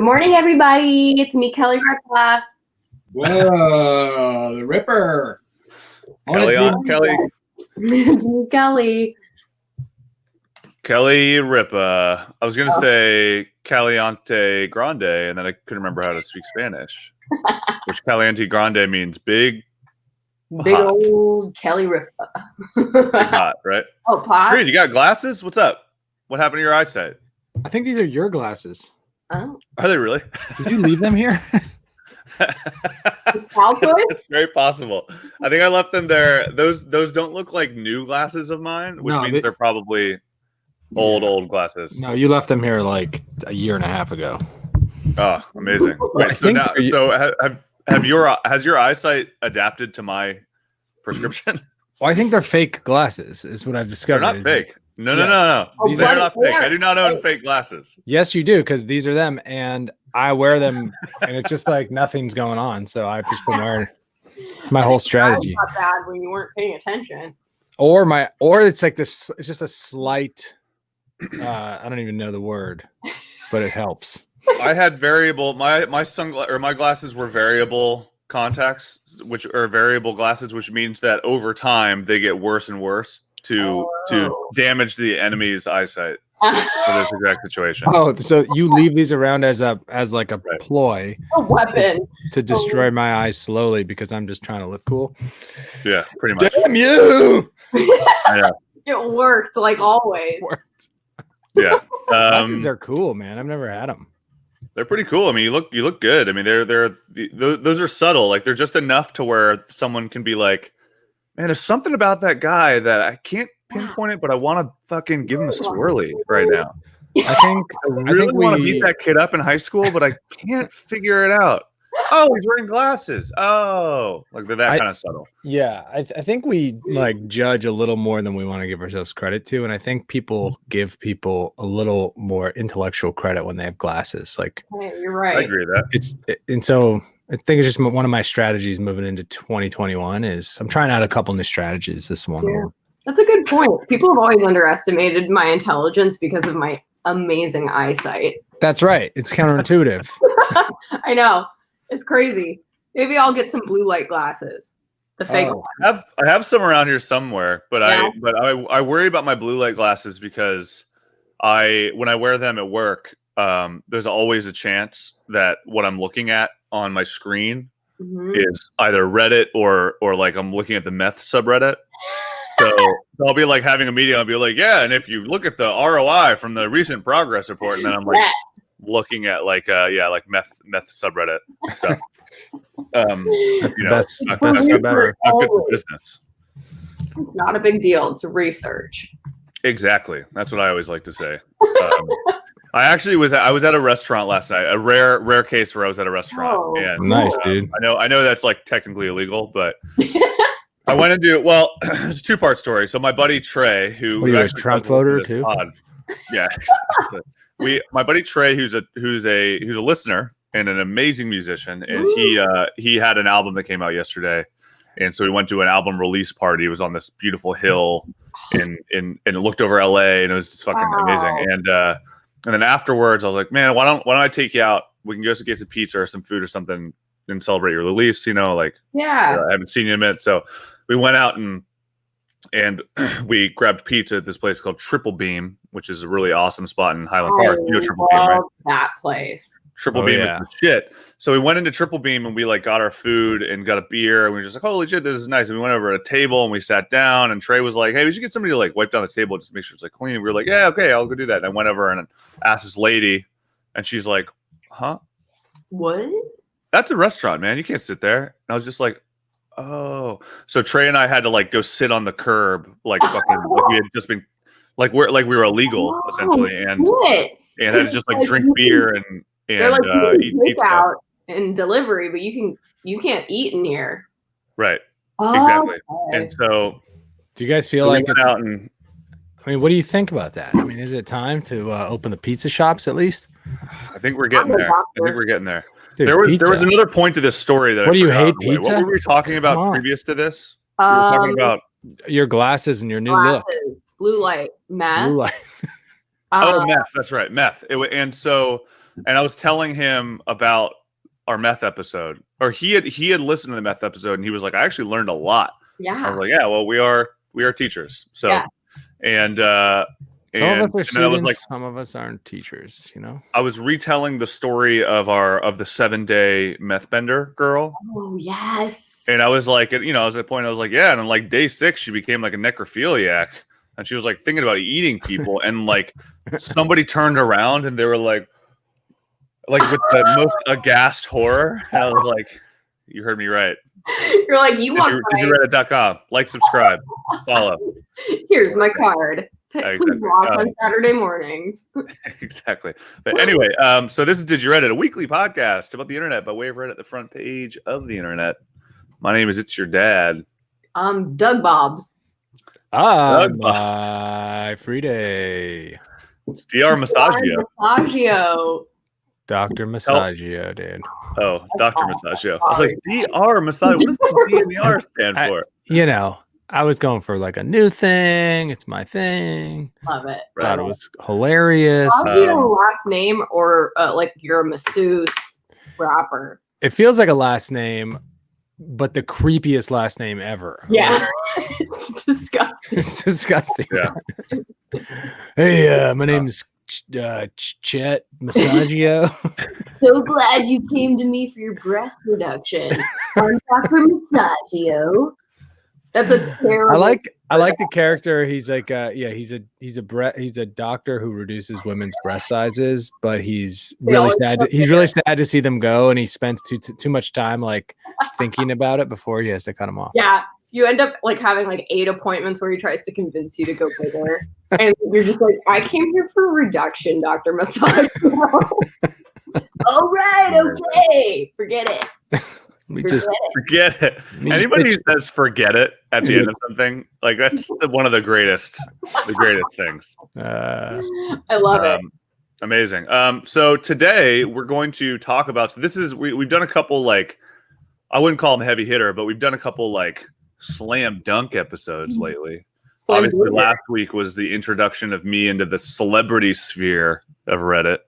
morning, everybody. It's me, Kelly Ripa. Whoa, the Ripper. Kelly on Kelly. It's me, Kelly. Kelly Ripa. I was going to say Caliente Grande, and then I couldn't remember how to speak Spanish. Which Caliente Grande means big. Big hot. old Kelly Ripa. Big hot, right? Oh, pot. Reed, you got glasses? What's up? What happened to your eyesight? I think these are your glasses. Oh. Are they really? Did you leave them here? It's childhood? It's very possible. I think I left them there. Those don't look like new glasses of mine, which means they're probably old glasses. No, you left them here like a year and a half ago. Oh, amazing! Wait, so now, has your eyesight adapted to my prescription? Well, I think they're fake glasses, is what I've discovered. They're not fake. No. Oh, These are not fake. I do not own fake glasses. Yes, you do, because these are them, and I wear them, and it's just like nothing's going on. So I've just been wearing. It's my whole strategy. Not bad when you weren't paying attention. Or it's like this. It's just a slight. I don't even know the word, but it helps. I had variable. My glasses were variable contacts, which are variable glasses, which means that over time they get worse and worse to damage the enemy's eyesight for this exact situation. Oh, so you leave these around as like a ploy, a weapon to destroy my eyes slowly because I'm just trying to look cool. Yeah, pretty much. Damn you! Yeah. It worked like always. Yeah, these are cool, man. I've never had them. They're pretty cool. I mean, you look good. I mean, those are subtle. Like they're just enough to where someone can be like, man, there's something about that guy that I can't pinpoint it, but I want to fucking give him a swirly right now. I really want to beat that kid up in high school, but I can't figure it out. Oh, he's wearing glasses. Oh, like they're that kind of subtle. Yeah, I think we like judge a little more than we want to give ourselves credit to, and I think people give people a little more intellectual credit when they have glasses. Like, you're right. I agree with that. And so I think it's just one of my strategies moving into 2021 is I'm trying out a couple new strategies this one. Yeah. That's a good point. People have always underestimated my intelligence because of my amazing eyesight. That's right. It's counterintuitive. I know. It's crazy. Maybe I'll get some blue light glasses. The fake ones. I have some around here somewhere, but I worry about my blue light glasses because when I wear them at work, there's always a chance that what I'm looking at on my screen is either Reddit or like I'm looking at the meth subreddit. So I'll be like having a meeting. I'll be like, yeah, and if you look at the ROI from the recent progress report, and then I'm like looking at like meth subreddit stuff. That's not good for business. It's not a big deal. It's research. Exactly. That's what I always like to say. I was at a restaurant last night. A rare case where I was at a restaurant. Oh, and, nice, dude. I know that's like technically illegal, but I went into it's a two-part story. So my buddy Trey, who a Trump voter too? Yeah. My buddy Trey, who's a listener and an amazing musician, and he had an album that came out yesterday, and so we went to an album release party. It was on this beautiful hill, and it looked over LA, and it was just fucking amazing. And then afterwards, I was like, man, why don't I take you out? We can go get some pizza or some food or something and celebrate your release. I haven't seen you in a minute, so we went out and we grabbed pizza at this place called Triple Beam, which is a really awesome spot in Highland Park. You know Triple Beam, right? That place. Triple Beam is the shit. So we went into Triple Beam and we like got our food and got a beer and we were just like, holy shit, this is nice. And we went over to a table and we sat down and Trey was like, hey, we should get somebody to like wipe down this table just to make sure it's like clean. We were like, yeah, okay, I'll go do that. And I went over and asked this lady and she's like, huh? What? That's a restaurant, man. You can't sit there. And I was just like, oh. So Trey and I had to like go sit on the curb, like fucking like we had just been we were illegal essentially, and had to just like drink beer and like eat stuff. And delivery, but you can't eat in here. Right. Exactly. Okay. And so do you guys feel like it's out and I mean, what do you think about that? I mean, is it time to open the pizza shops at least? I think we're getting there. Dude, there was another point to this story that what do you hate pizza? What were we talking about previous to this? We were talking about your glasses and your new look. Blue light, meth. Blue light. Meth. That's right, meth. And so and I was telling him about our meth episode, or he had listened to the meth episode, and he was like, I actually learned a lot. I Yeah. was like, yeah, well, we are teachers. So, Yeah. and Some of us are and then I was students, like, some of us aren't teachers, you know? I was retelling the story of the 7-day meth bender girl. Oh, yes. And I was like, you know, I was at the point, I was like, yeah. And on like day 6, she became like a necrophiliac. And she was like thinking about eating people. And like somebody turned around and they were like with the most aghast horror. And I was like, you heard me right. You're like, you want DidYouReddit.com. Like, subscribe, follow. Here's my card. Exactly. Please watch on Saturday mornings. Exactly. But anyway, so this is Did You Reddit, a weekly podcast about the internet by way of Reddit, the front page of the internet. My name is It's Your Dad. Doug Bobs. My free day. It's DR Massagio. Dr. Massagio, dude. Oh, Dr. Massagio. I was like, DR Massagio. What does the D and the R stand for? You know, I was going for like a new thing. It's my thing. Love it. Thought it was hilarious. Your last name or like you're a masseuse rapper? It feels like a last name, but the creepiest last name ever. Yeah. It's disgusting. It's disgusting. Yeah. Hey, my name's Chet Massagio. So glad you came to me for your breast reduction. I'm Dr. Massagio. That's a terrible. I like the character. He's like, he's a doctor who reduces women's breast sizes, but he's really sad. He's really sad to see them go, and he spends too much time like thinking about it before he has to cut them off. Yeah, you end up like having like 8 appointments where he tries to convince you to go bigger, and you're just like, I came here for a reduction, Dr. Massagio. All right, okay, forget it. Forget it. Anybody who says forget it at the end of something, like that's one of the greatest things. I love it. Amazing. So today we're going to talk about, so this is, we've done a couple, like, I wouldn't call them heavy hitter, but we've done a couple like slam dunk episodes lately. Obviously last week was the introduction of me into the celebrity sphere of Reddit.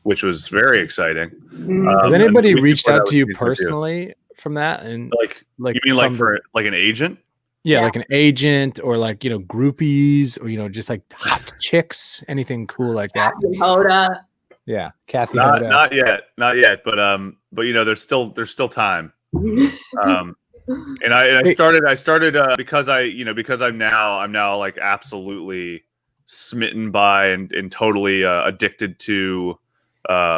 Which was very exciting. Has anybody reached out to you personally from that? And like you mean like for like an agent? Yeah, like an agent or like, you know, groupies or, you know, just like hot chicks, anything cool like that. Kathy Hoda. Yeah, Kathy Hoda. Not yet, but you know, there's still time. And I started because I'm now like absolutely smitten by and totally addicted to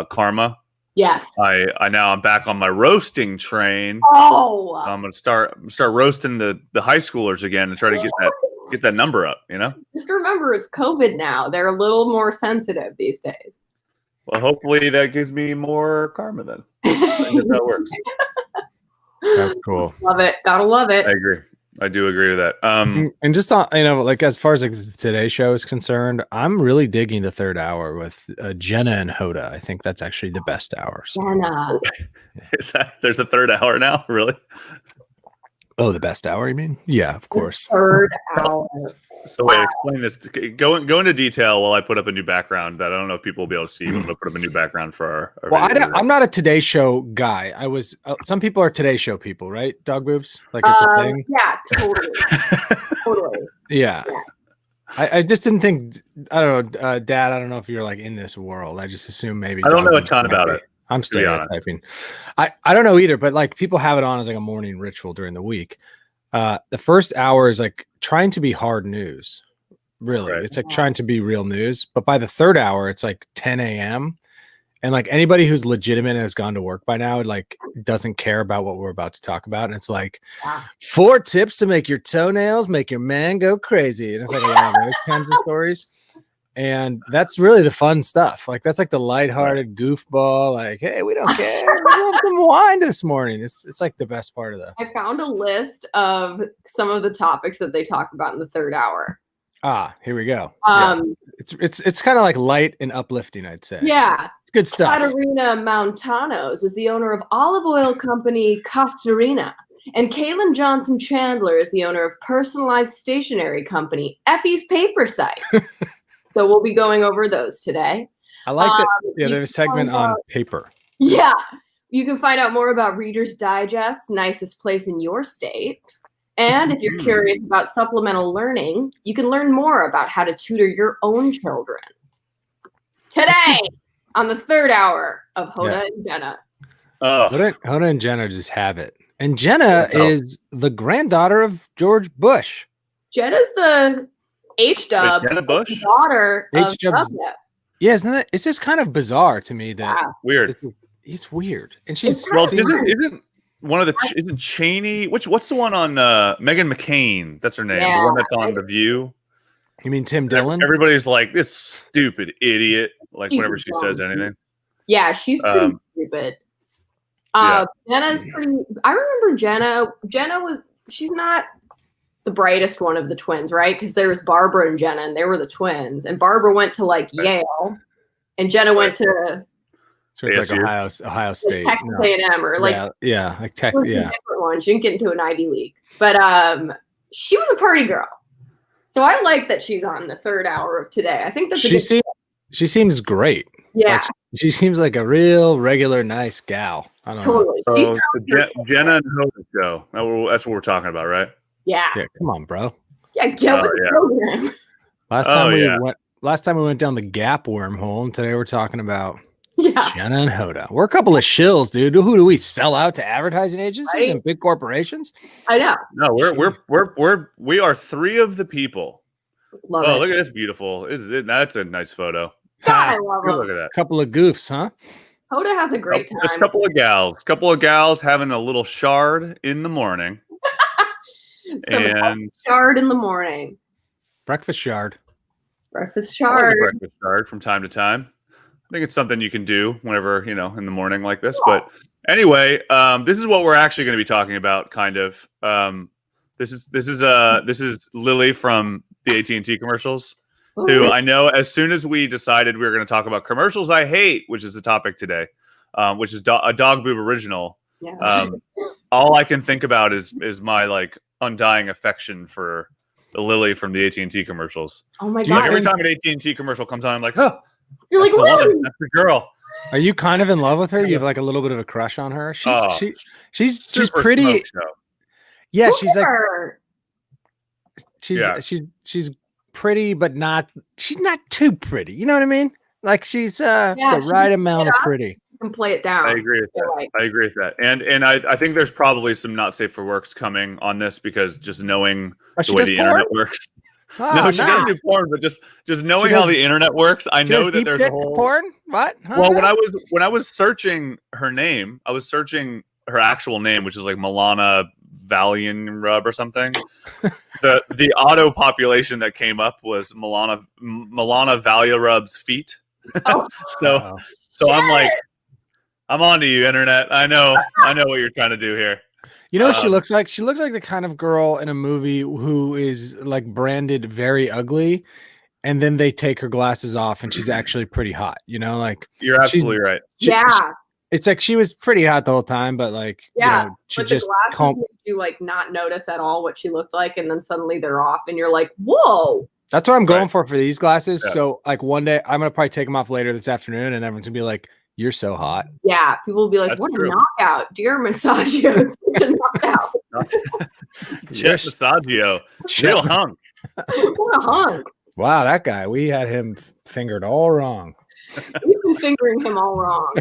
karma. Yes. I'm back on my roasting train. Oh, I'm gonna start roasting the high schoolers again and try to get that number up, you know? Just remember it's COVID now. They're a little more sensitive these days. Well, hopefully that gives me more karma then. I think that works. That's cool. Love it. Gotta love it. I agree. I do agree with that. And just on, you know, like as far as like the Today Show is concerned, I'm really digging the third hour with Jenna and Hoda. I think that's actually the best hour. So. Jenna. There's a third hour now? Really? Oh, the best hour, you mean? Yeah, of course. Third hour. So wait, explain this. Go into detail while I put up a new background that I don't know if people will be able to see. I'm going to put up a new background for our well, I'm not a Today Show guy. I was. Some people are Today Show people, right? Dog boobs, like it's a thing. Yeah, totally. Totally. Yeah. I just didn't think. I don't know, Dad. I don't know if you're like in this world. I just assume maybe. I don't know a ton about it. I'm stereotyping. I don't know either, but like people have it on as like a morning ritual during the week. The first hour is like trying to be hard news. Really. Right. It's like trying to be real news. But by the third hour, it's like 10 a.m. And like anybody who's legitimate and has gone to work by now, like doesn't care about what we're about to talk about. And it's like 4 tips to make your toenails, make your man go crazy. And it's like a lot of those kinds of stories. And that's really the fun stuff. Like that's like the lighthearted goofball. Like, hey, we don't care. We have some wine this morning. It's like the best part of that. I found a list of some of the topics that they talk about in the third hour. Here we go. It's kind of like light and uplifting, I'd say. Yeah, it's good stuff. Katerina Mountanos is the owner of olive oil company Costarina, and Kaylin Johnson Chandler is the owner of personalized stationery company Effie's Paper Sites. So we'll be going over those today. I like that. Yeah, there's a segment on paper. Yeah. You can find out more about Reader's Digest, nicest place in your state. And if you're curious about supplemental learning, you can learn more about how to tutor your own children. Today, on the third hour of Hoda and Jenna. Hoda and Jenna just have it. And Jenna is the granddaughter of George Bush. Jenna's the H-dub Jenna Bush? daughter of H-dub's, W. yeah, isn't it? It's just kind of bizarre to me that weird. It's weird. And she's isn't one of the isn't Cheney? What's the one on Meghan McCain? That's her name. Yeah, the one that's on The View. You mean Tim Dillon? Everybody's like, this stupid idiot. Like whenever she says anything. Yeah, she's pretty stupid. Jenna's pretty. I remember Jenna she's not the brightest one of the twins, right? Because there was Barbara and Jenna, and they were the twins. And Barbara went to like Yale, and Jenna went to. So it's like Ohio State, Texas A&M, or like like Tech, different one. She didn't get into an Ivy League, but she was a party girl. So I like that she's on the third hour of today. I think that she seems great. Yeah, like, she seems like a real regular nice gal. I don't know. So Jenna and Hoda show. That's what we're talking about, right? Yeah. Yeah. Come on, bro. Yeah, get with the program. Last time we went down the Gap wormhole, and today we're talking about. Yeah. Jenna and Hoda. We're a couple of shills, dude. Who do we sell out to advertising agencies and big corporations? I know. No, we are three of the people. Love it. Look at this beautiful. That's a nice photo. God, I love it. Look at that. Couple of goofs, huh? Hoda has a great time. Just a couple of gals having a little shard in the morning. And shard in the morning. Breakfast shard. Breakfast shard. Breakfast shard from time to time. I think it's something you can do whenever, in the morning like this. But anyway, this is what we're actually going to be talking about, kind of. This is Lily from the AT&T commercials, who I know as soon as we decided we were going to talk about commercials I hate, which is the topic today, which is a Dog Boob original. Yes. All I can think about is my like undying affection for the Lily from the AT&T commercials. Oh my God. Every time an AT&T commercial comes on, I'm like, oh. You're like, Lily. That's the girl. Are you kind of in love with her? You have like a little bit of a crush on her. She's pretty. Yeah, she's like. She's pretty, but she's not too pretty. You know what I mean? Like she's the right amount of pretty. You can play it down. I agree with that. Right. I agree with that. And I think there's probably some not safe for works coming on this, because just knowing the way the internet works. Oh, no, she doesn't do porn, but just knowing how the internet works, I know that there's a whole porn. What? Huh? Well, when I was searching her name, I was searching her actual name, which is like Milana Valianrub or something. the auto population that came up was Milana Valiarub's feet. Oh. so I'm like, I'm on to you, internet. I know what you're trying to do here. You know what she looks like? She looks like the kind of girl in a movie who is like branded very ugly, and then they take her glasses off and she's actually pretty hot. Like you're absolutely right. It's like she was pretty hot the whole time, but like she but just the glasses make you like not notice at all what she looked like, and then suddenly they're off, and you're like, whoa. That's what I'm going for these glasses. Yeah. So like one day I'm gonna probably take them off later this afternoon, and everyone's gonna be like, "You're so hot." Yeah, people will be like, "What a knockout, dear Massagio!" Knockout. Jeff Massagio, real hunk. What a hunk! Wow, that guy. We had him fingered all wrong. We've been fingering him all wrong.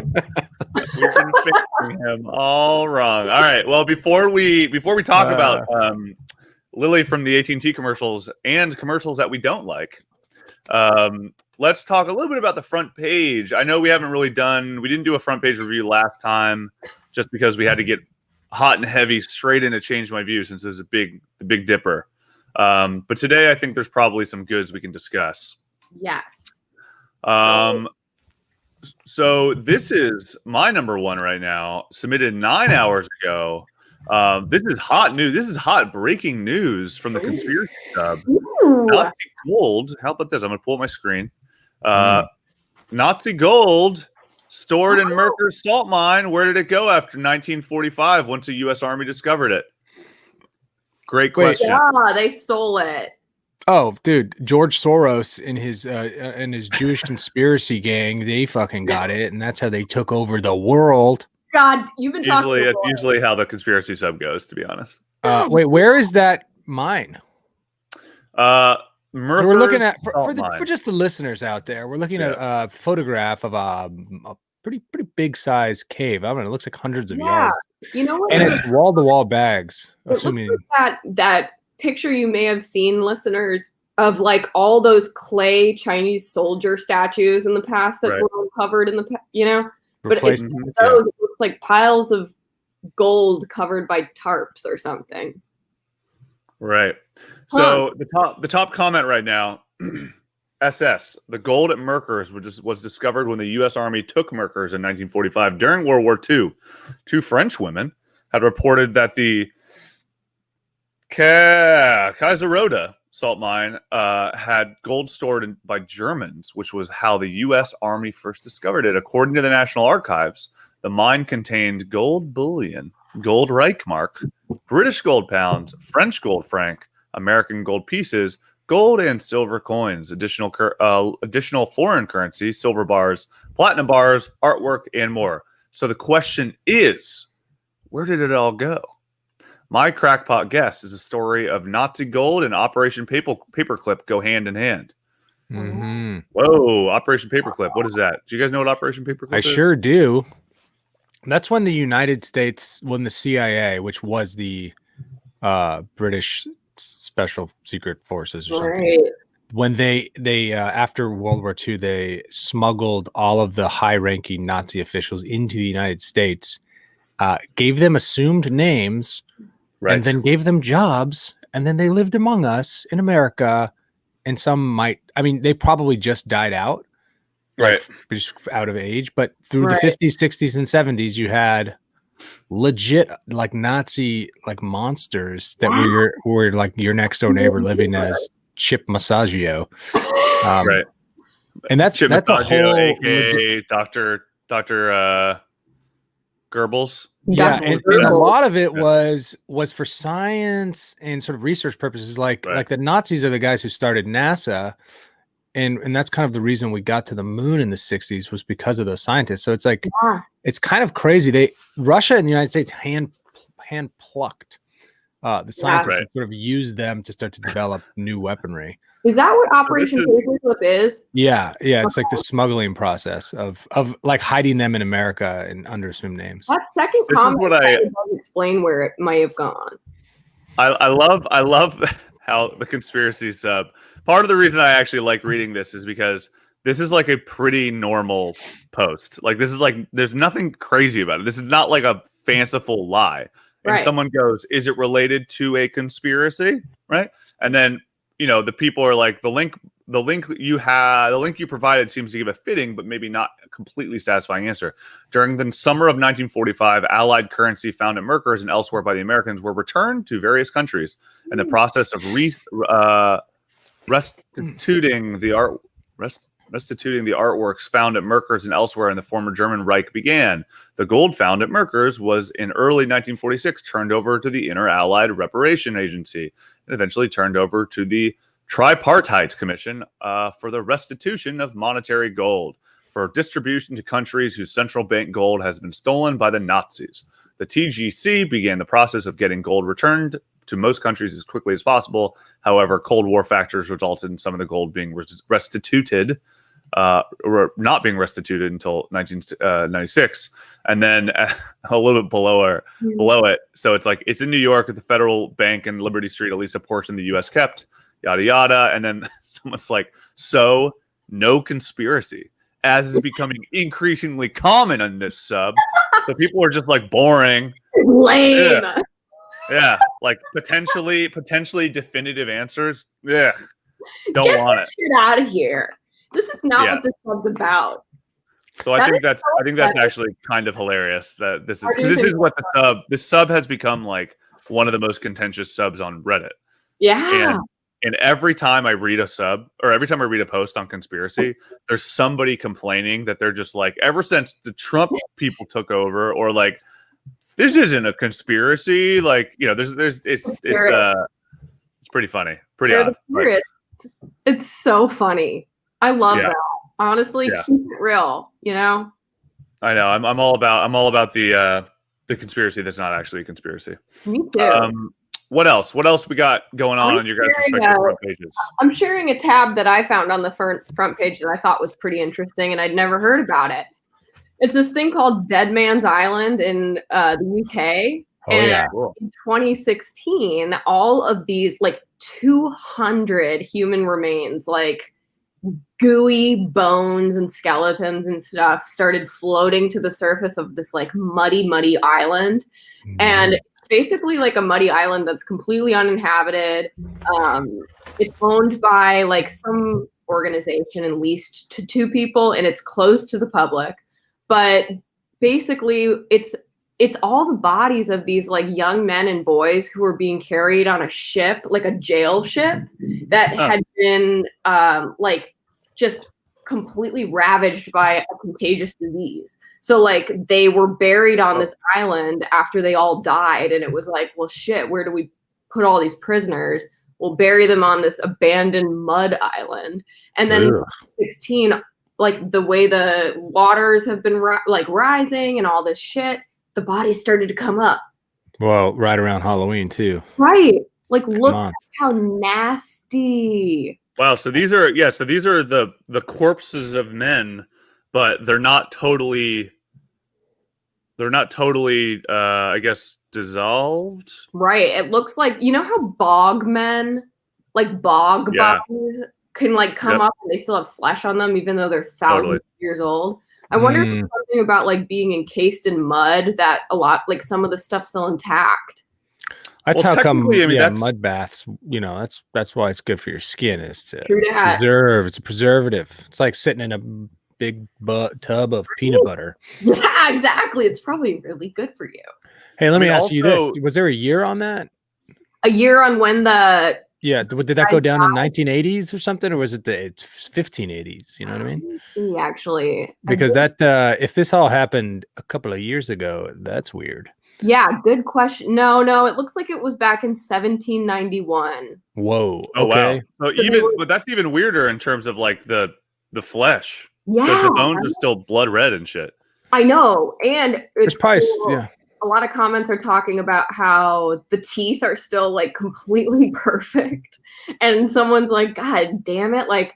We've been fingering him all wrong. All right. Well, before we talk about Lily from the AT&T commercials and commercials that we don't like, let's talk a little bit about the front page. I know we didn't do a front page review last time, just because we had to get hot and heavy straight in to change my view, since there's the Big Dipper. But today I think there's probably some goods we can discuss. Yes. So this is my number one right now, submitted 9 hours ago. This is hot news. This is hot breaking news from the Conspiracy Sub. Nazi gold. How about this? I'm going to pull up my screen. Nazi gold stored in Merker's salt mine. Where did it go after 1945 once the U.S. Army discovered it? Great question. Yeah, they stole it. Oh, dude, George Soros and his Jewish conspiracy gang, they fucking got it, and that's how they took over the world. God, you've been talking. It's usually how the conspiracy sub goes, to be honest. Wait, where is that mine? So we're looking at for just the listeners out there. We're looking at a photograph of a pretty big size cave. I mean, it looks like hundreds of yards. You know what? And it's wall to wall bags. Assuming like that picture you may have seen, listeners, of like all those clay Chinese soldier statues in the past that were uncovered in the but those it looks like piles of gold covered by tarps or something. Right. So the top comment right now, SS, the gold at Merkers was discovered when the U.S. Army took Merkers in 1945 during World War II. Two French women had reported that the Kaiserota salt mine had gold stored by Germans, which was how the U.S. Army first discovered it. According to the National Archives, the mine contained gold bullion, gold Reichmark, British gold pounds, French gold franc, American gold pieces, gold and silver coins, additional foreign currency, silver bars, platinum bars, artwork, and more. So the question is, where did it all go? My crackpot guess is a story of Nazi gold and Operation Paperclip go hand in hand. Mm-hmm. Whoa, Operation Paperclip. What is that? Do you guys know what Operation Paperclip is? I sure do. That's when the United States, when the CIA, which was the British Special Secret Forces or something, when they after World War II, they smuggled all of the high-ranking Nazi officials into the United States, gave them assumed names, and then gave them jobs, and then they lived among us in America. And some they probably just died out, just out of age. But through the 50s, 60s, and 70s, you had legit like Nazi like monsters that were like your next door neighbor living as Chip Massagio, and that's Chip that's Massagio, a whole aka Dr. Goebbels. Yeah, and a lot of it was for science and sort of research purposes. Like the Nazis are the guys who started NASA, and that's kind of the reason we got to the moon in the 60s was because of those scientists. So it's like it's kind of crazy. Russia and the United States hand plucked the scientists and sort of used them to start to develop new weaponry. Is that what Operation Paperclip is? Yeah. It's like the smuggling process of like hiding them in America and under assumed names. That second comment doesn't explain where it might have gone. I love how the conspiracy sub. Part of the reason I actually like reading this is because this is like a pretty normal post. Like this is like there's nothing crazy about it. This is not like a fanciful lie. And someone goes, "Is it related to a conspiracy?" Right? And then the people are like, the link you provided seems to give a fitting, but maybe not a completely satisfying answer. During the summer of 1945, Allied currency found at Merkers and elsewhere by the Americans were returned to various countries, and the process of restituting the artworks found at Merkers and elsewhere in the former German Reich began. The gold found at Merkers was in early 1946 turned over to the Inter-Allied Reparation Agency and eventually turned over to the Tripartite Commission for the restitution of monetary gold for distribution to countries whose central bank gold has been stolen by the Nazis. The TGC began the process of getting gold returned to most countries as quickly as possible. However, Cold War factors resulted in some of the gold being restituted, or not being restituted until 1996, and then a little bit below it. So it's like it's in New York at the Federal Bank and Liberty Street, at least a portion the U.S. kept, yada yada. And then someone's like, "So no conspiracy, as is becoming increasingly common on this sub." So people are just like boring, lame. Yeah, like potentially definitive answers. Yeah, don't want it. Shit out of here. This is not what this sub's about. So I think that's actually kind of hilarious that this is what this sub has become like one of the most contentious subs on Reddit. Yeah. And every time I read a sub or every time I read a post on conspiracy, there's somebody complaining that they're just like, ever since the Trump people took over, or like, this isn't a conspiracy. Like, it's pretty funny, pretty odd. it's so funny. I love Yeah. that. Honestly, Yeah. keep it real, you know? I know. I'm all about the conspiracy that's not actually a conspiracy. Me too. What else? What else we got going on your guys' respective front pages? I'm sharing a tab that I found on the front page that I thought was pretty interesting, and I'd never heard about it. It's this thing called Dead Man's Island in the UK. Oh, and yeah. in 2016, all of these like 200 human remains, like gooey bones and skeletons and stuff, started floating to the surface of this like muddy island. And basically like a muddy island that's completely uninhabited. It's owned by like some organization and leased to 2 people, and it's closed to the public. But basically it's all the bodies of these like young men and boys who were being carried on a ship, like a jail ship that had been like just completely ravaged by a contagious disease. So like they were buried on this island after they all died, and it was like, well shit, where do we put all these prisoners? We'll bury them on this abandoned mud island. And then in 2016, like the way the waters have been like rising and all this shit, the bodies started to come up. Well, right around Halloween too. Right. Like look at how nasty. Wow. So these are the corpses of men, but they're not totally I guess dissolved. Right. It looks like, you know how bog men, like bog bodies can like come up and they still have flesh on them even though they're thousands of years old. I wonder if there's something about like being encased in mud that a lot, like some of the stuff's still intact. That's how come mud baths, you know, that's why it's good for your skin, is to preserve. It's a preservative. It's like sitting in a big tub of peanut butter. Yeah, exactly. It's probably really good for you. Hey, let me ask you this. Was there a year on that? A year on when the... Yeah, did that go down in 1980s or something, or was it the 1580s? You know what I mean? Actually, because that if this all happened a couple of years ago, that's weird. Yeah, good question. No, it looks like it was back in 1791. Whoa. Oh wow. But that's even weirder in terms of like the flesh. Yeah, because the bones are still blood red and shit. I know, and it's probably cool. A lot of comments are talking about how the teeth are still like completely perfect. And someone's like, God damn it. Like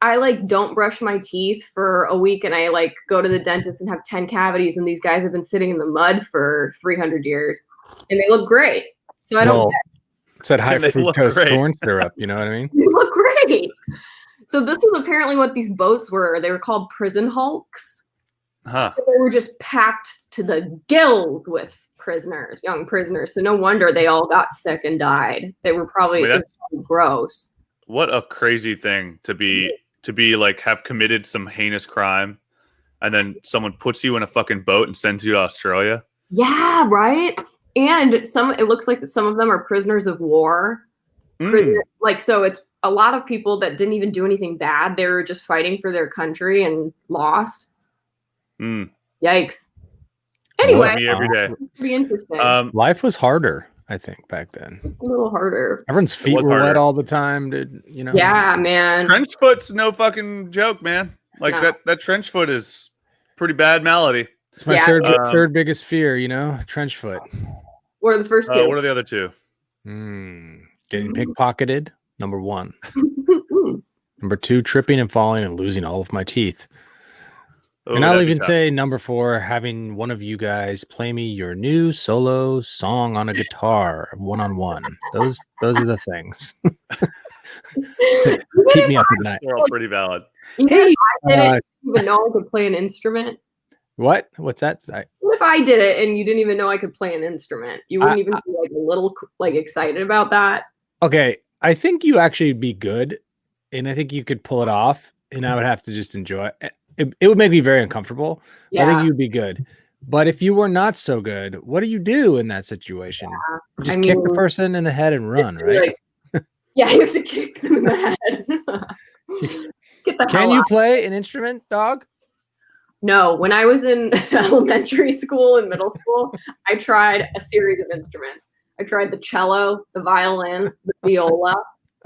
I like don't brush my teeth for a week and I like go to the dentist and have 10 cavities. And these guys have been sitting in the mud for 300 years and they look great. So I don't get it. It's that high fructose corn syrup. You know what I mean? They look great. So this is apparently what these boats were. They were called prison hulks. Huh. They were just packed to the gills with prisoners, young prisoners. So no wonder they all got sick and died. They were probably gross. What a crazy thing to be like have committed some heinous crime and then someone puts you in a fucking boat and sends you to Australia. Yeah, right. And it looks like some of them are prisoners of war. So it's a lot of people that didn't even do anything bad. They were just fighting for their country and lost. Yikes. Anyway, every day. Pretty interesting. Life was harder, I think, back then. A little harder. Everyone's feet were wet all the time, dude. You know. Yeah, man. Trench foot's no fucking joke, man. Like that trench foot is pretty bad malady. It's my third biggest fear, you know, trench foot. What are the first two? What are the other two? Getting pickpocketed, number 1. Number 2, tripping and falling and losing all of my teeth. And I'll even say number 4, having one of you guys play me your new solo song on a guitar, one-on-one. Those are the things. Keep me up at night. They're all pretty valid. Hey, I didn't even know I could play an instrument. What? What's that? What if I did it and you didn't even know I could play an instrument? You wouldn't even be like a little like excited about that? Okay, I think you actually be good, and I think you could pull it off, and I would have to just enjoy it. It would make me very uncomfortable. Yeah. I think you'd be good. But if you were not so good, what do you do in that situation? Yeah. Just kick the person in the head and run, right? Like, yeah, you have to kick them in the head. Can you play an instrument, dog? No. When I was in elementary school and middle school, I tried a series of instruments. I tried the cello, the violin, the viola,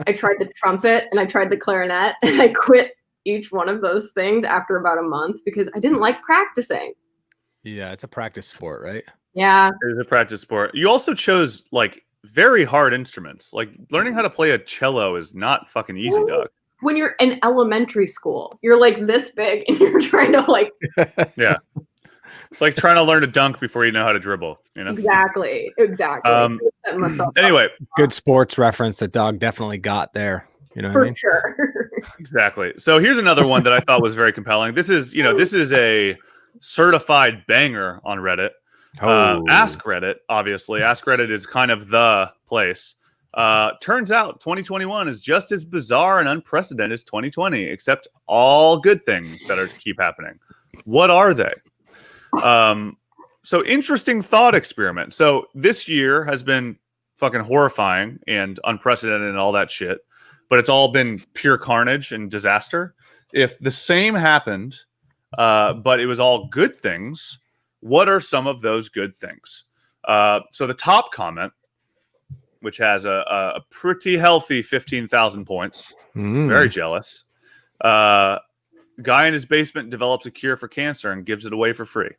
I tried the trumpet, and I tried the clarinet, and I quit each one of those things after about a month because I didn't like practicing. Yeah, it's a practice sport, right? Yeah. It is a practice sport. You also chose like very hard instruments. Like learning how to play a cello is not fucking easy, dog. When you're in elementary school, you're like this big and you're trying to like. Yeah. It's like trying to learn to dunk before you know how to dribble, you know? Exactly. Anyway. Good sports reference that dog definitely got there. You know what I mean? For sure. Exactly. So here's another one that I thought was very compelling. This is a certified banger on Reddit. Ask Reddit, obviously. Ask Reddit is kind of the place. Turns out 2021 is just as bizarre and unprecedented as 2020, except all good things that keep happening. What are they? So interesting thought experiment. So this year has been fucking horrifying and unprecedented and all that shit, but it's all been pure carnage and disaster. If the same happened, but it was all good things, what are some of those good things? So the top comment, which has a pretty healthy 15,000 points, very jealous. Guy in his basement develops a cure for cancer and gives it away for free.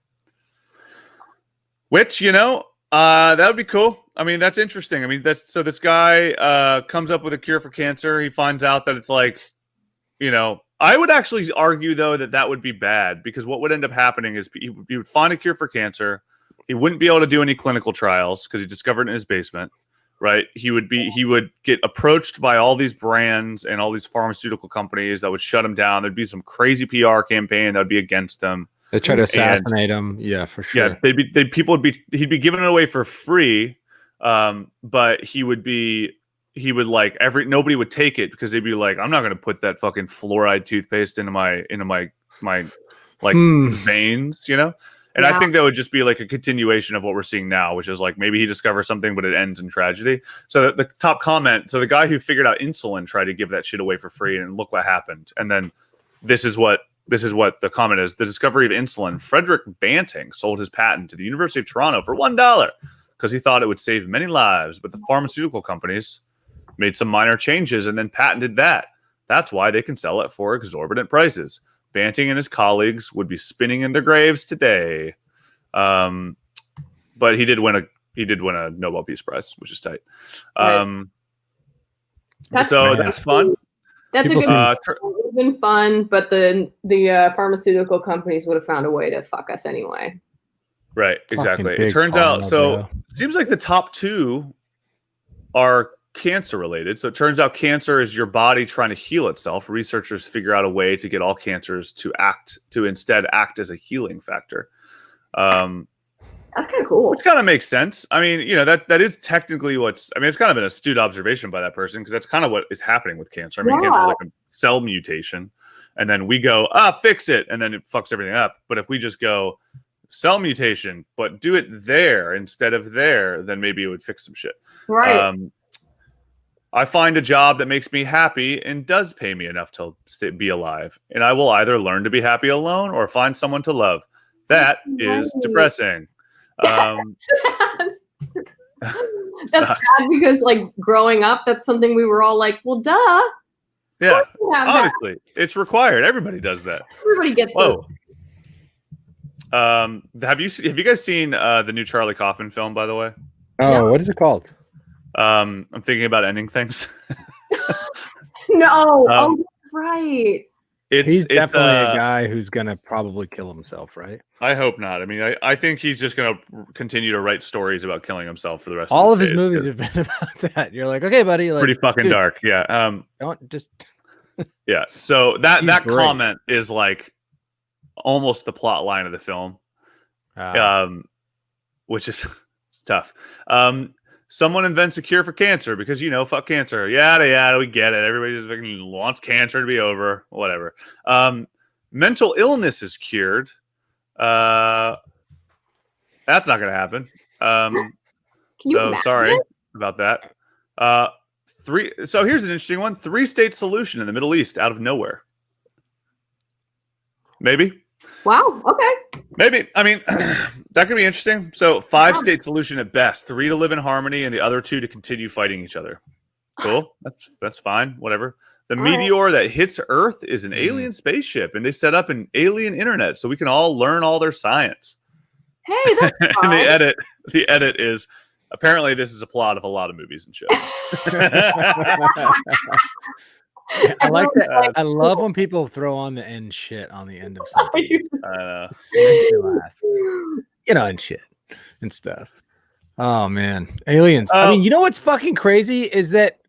Which, that would be cool. I mean, that's interesting. I mean, so this guy comes up with a cure for cancer. He finds out that it's like, I would actually argue, though, that would be bad because what would end up happening is he would find a cure for cancer. He wouldn't be able to do any clinical trials because he discovered it in his basement, right? He would get approached by all these brands and all these pharmaceutical companies that would shut him down. There'd be some crazy PR campaign that would be against him. They try to assassinate him. Yeah, for sure. Yeah, he'd be giving it away for free, but nobody would take it because they'd be like, I'm not going to put that fucking fluoride toothpaste into my veins, And I think that would just be like a continuation of what we're seeing now, which is like maybe he discovers something, but it ends in tragedy. So the top comment, so the guy who figured out insulin tried to give that shit away for free, and look what happened. And then this is what the comment is. The discovery of insulin. Frederick Banting sold his patent to the University of Toronto for $1 because he thought it would save many lives, but the pharmaceutical companies made some minor changes and then patented that. That's why they can sell it for exorbitant prices. Banting and his colleagues would be spinning in their graves today. But he did win a Nobel Peace Prize, which is tight. That's fun. That's it would have been fun, but the pharmaceutical companies would have found a way to fuck us anyway. Right, exactly. It turns out, it seems like the top two are cancer related. So it turns out cancer is your body trying to heal itself. Researchers figure out a way to get all cancers to instead act as a healing factor. That's kind of cool. Which kind of makes sense. I mean, that is technically it's kind of an astute observation by that person because that's kind of what is happening with cancer. I mean, cancer is like a cell mutation, and then we go, fix it, and then it fucks everything up. But if we just go cell mutation, but do it there instead of there, then maybe it would fix some shit. Right. I find a job that makes me happy and does pay me enough to be alive, and I will either learn to be happy alone or find someone to love. That is depressing. That's sad because growing up, that's something we were all like, well, duh. Yeah, obviously, it's required. Everybody does that. Everybody gets those. Have you guys seen the new Charlie Kaufman film, by the way? Oh, what is it called? I'm thinking about ending things. No, that's right. He's definitely a guy who's gonna probably kill himself, right? I hope not. I mean, I think he's just gonna continue to write stories about killing himself for the rest. All of his movies have been about that. You're like, okay, buddy. Pretty fucking dark, yeah. Don't just. Yeah. So that comment is like almost the plot line of the film, which is it's tough. Someone invents a cure for cancer because, fuck cancer. Yada, yada. We get it. Everybody just fucking wants cancer to be over. Whatever. Mental illness is cured. That's not going to happen. So sorry about that. So here's an interesting one. 3-state solution in the Middle East out of nowhere. Maybe. Wow. Okay. Maybe. I mean, that could be interesting. So 5-state solution at best. 3 to live in harmony and the other 2 to continue fighting each other. Cool. That's fine. Whatever. The All meteor that hits Earth is an alien spaceship, and they set up an alien internet so we can all learn all their science. Hey, that's And fun. the edit is apparently this is a plot of a lot of movies and shows. I like that. I love when people throw on the end shit on the end of something. It makes me laugh. And shit and stuff. Oh man, aliens. I mean, you know what's fucking crazy is that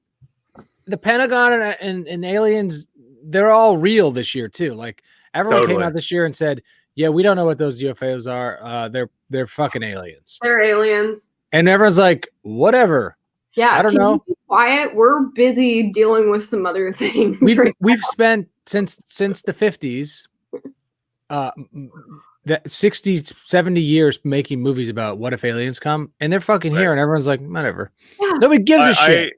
the Pentagon and aliens, they're all real this year too. Like everyone came out this year and said, "Yeah, we don't know what those UFOs are. They're fucking aliens. They're aliens." And everyone's like, "Whatever." Yeah, I don't know. Be quiet. We're busy dealing with some other things. We've spent since the 50s, that 60, 70 years making movies about what if aliens come, and they're fucking here, and everyone's like, whatever. Yeah. Nobody gives a shit.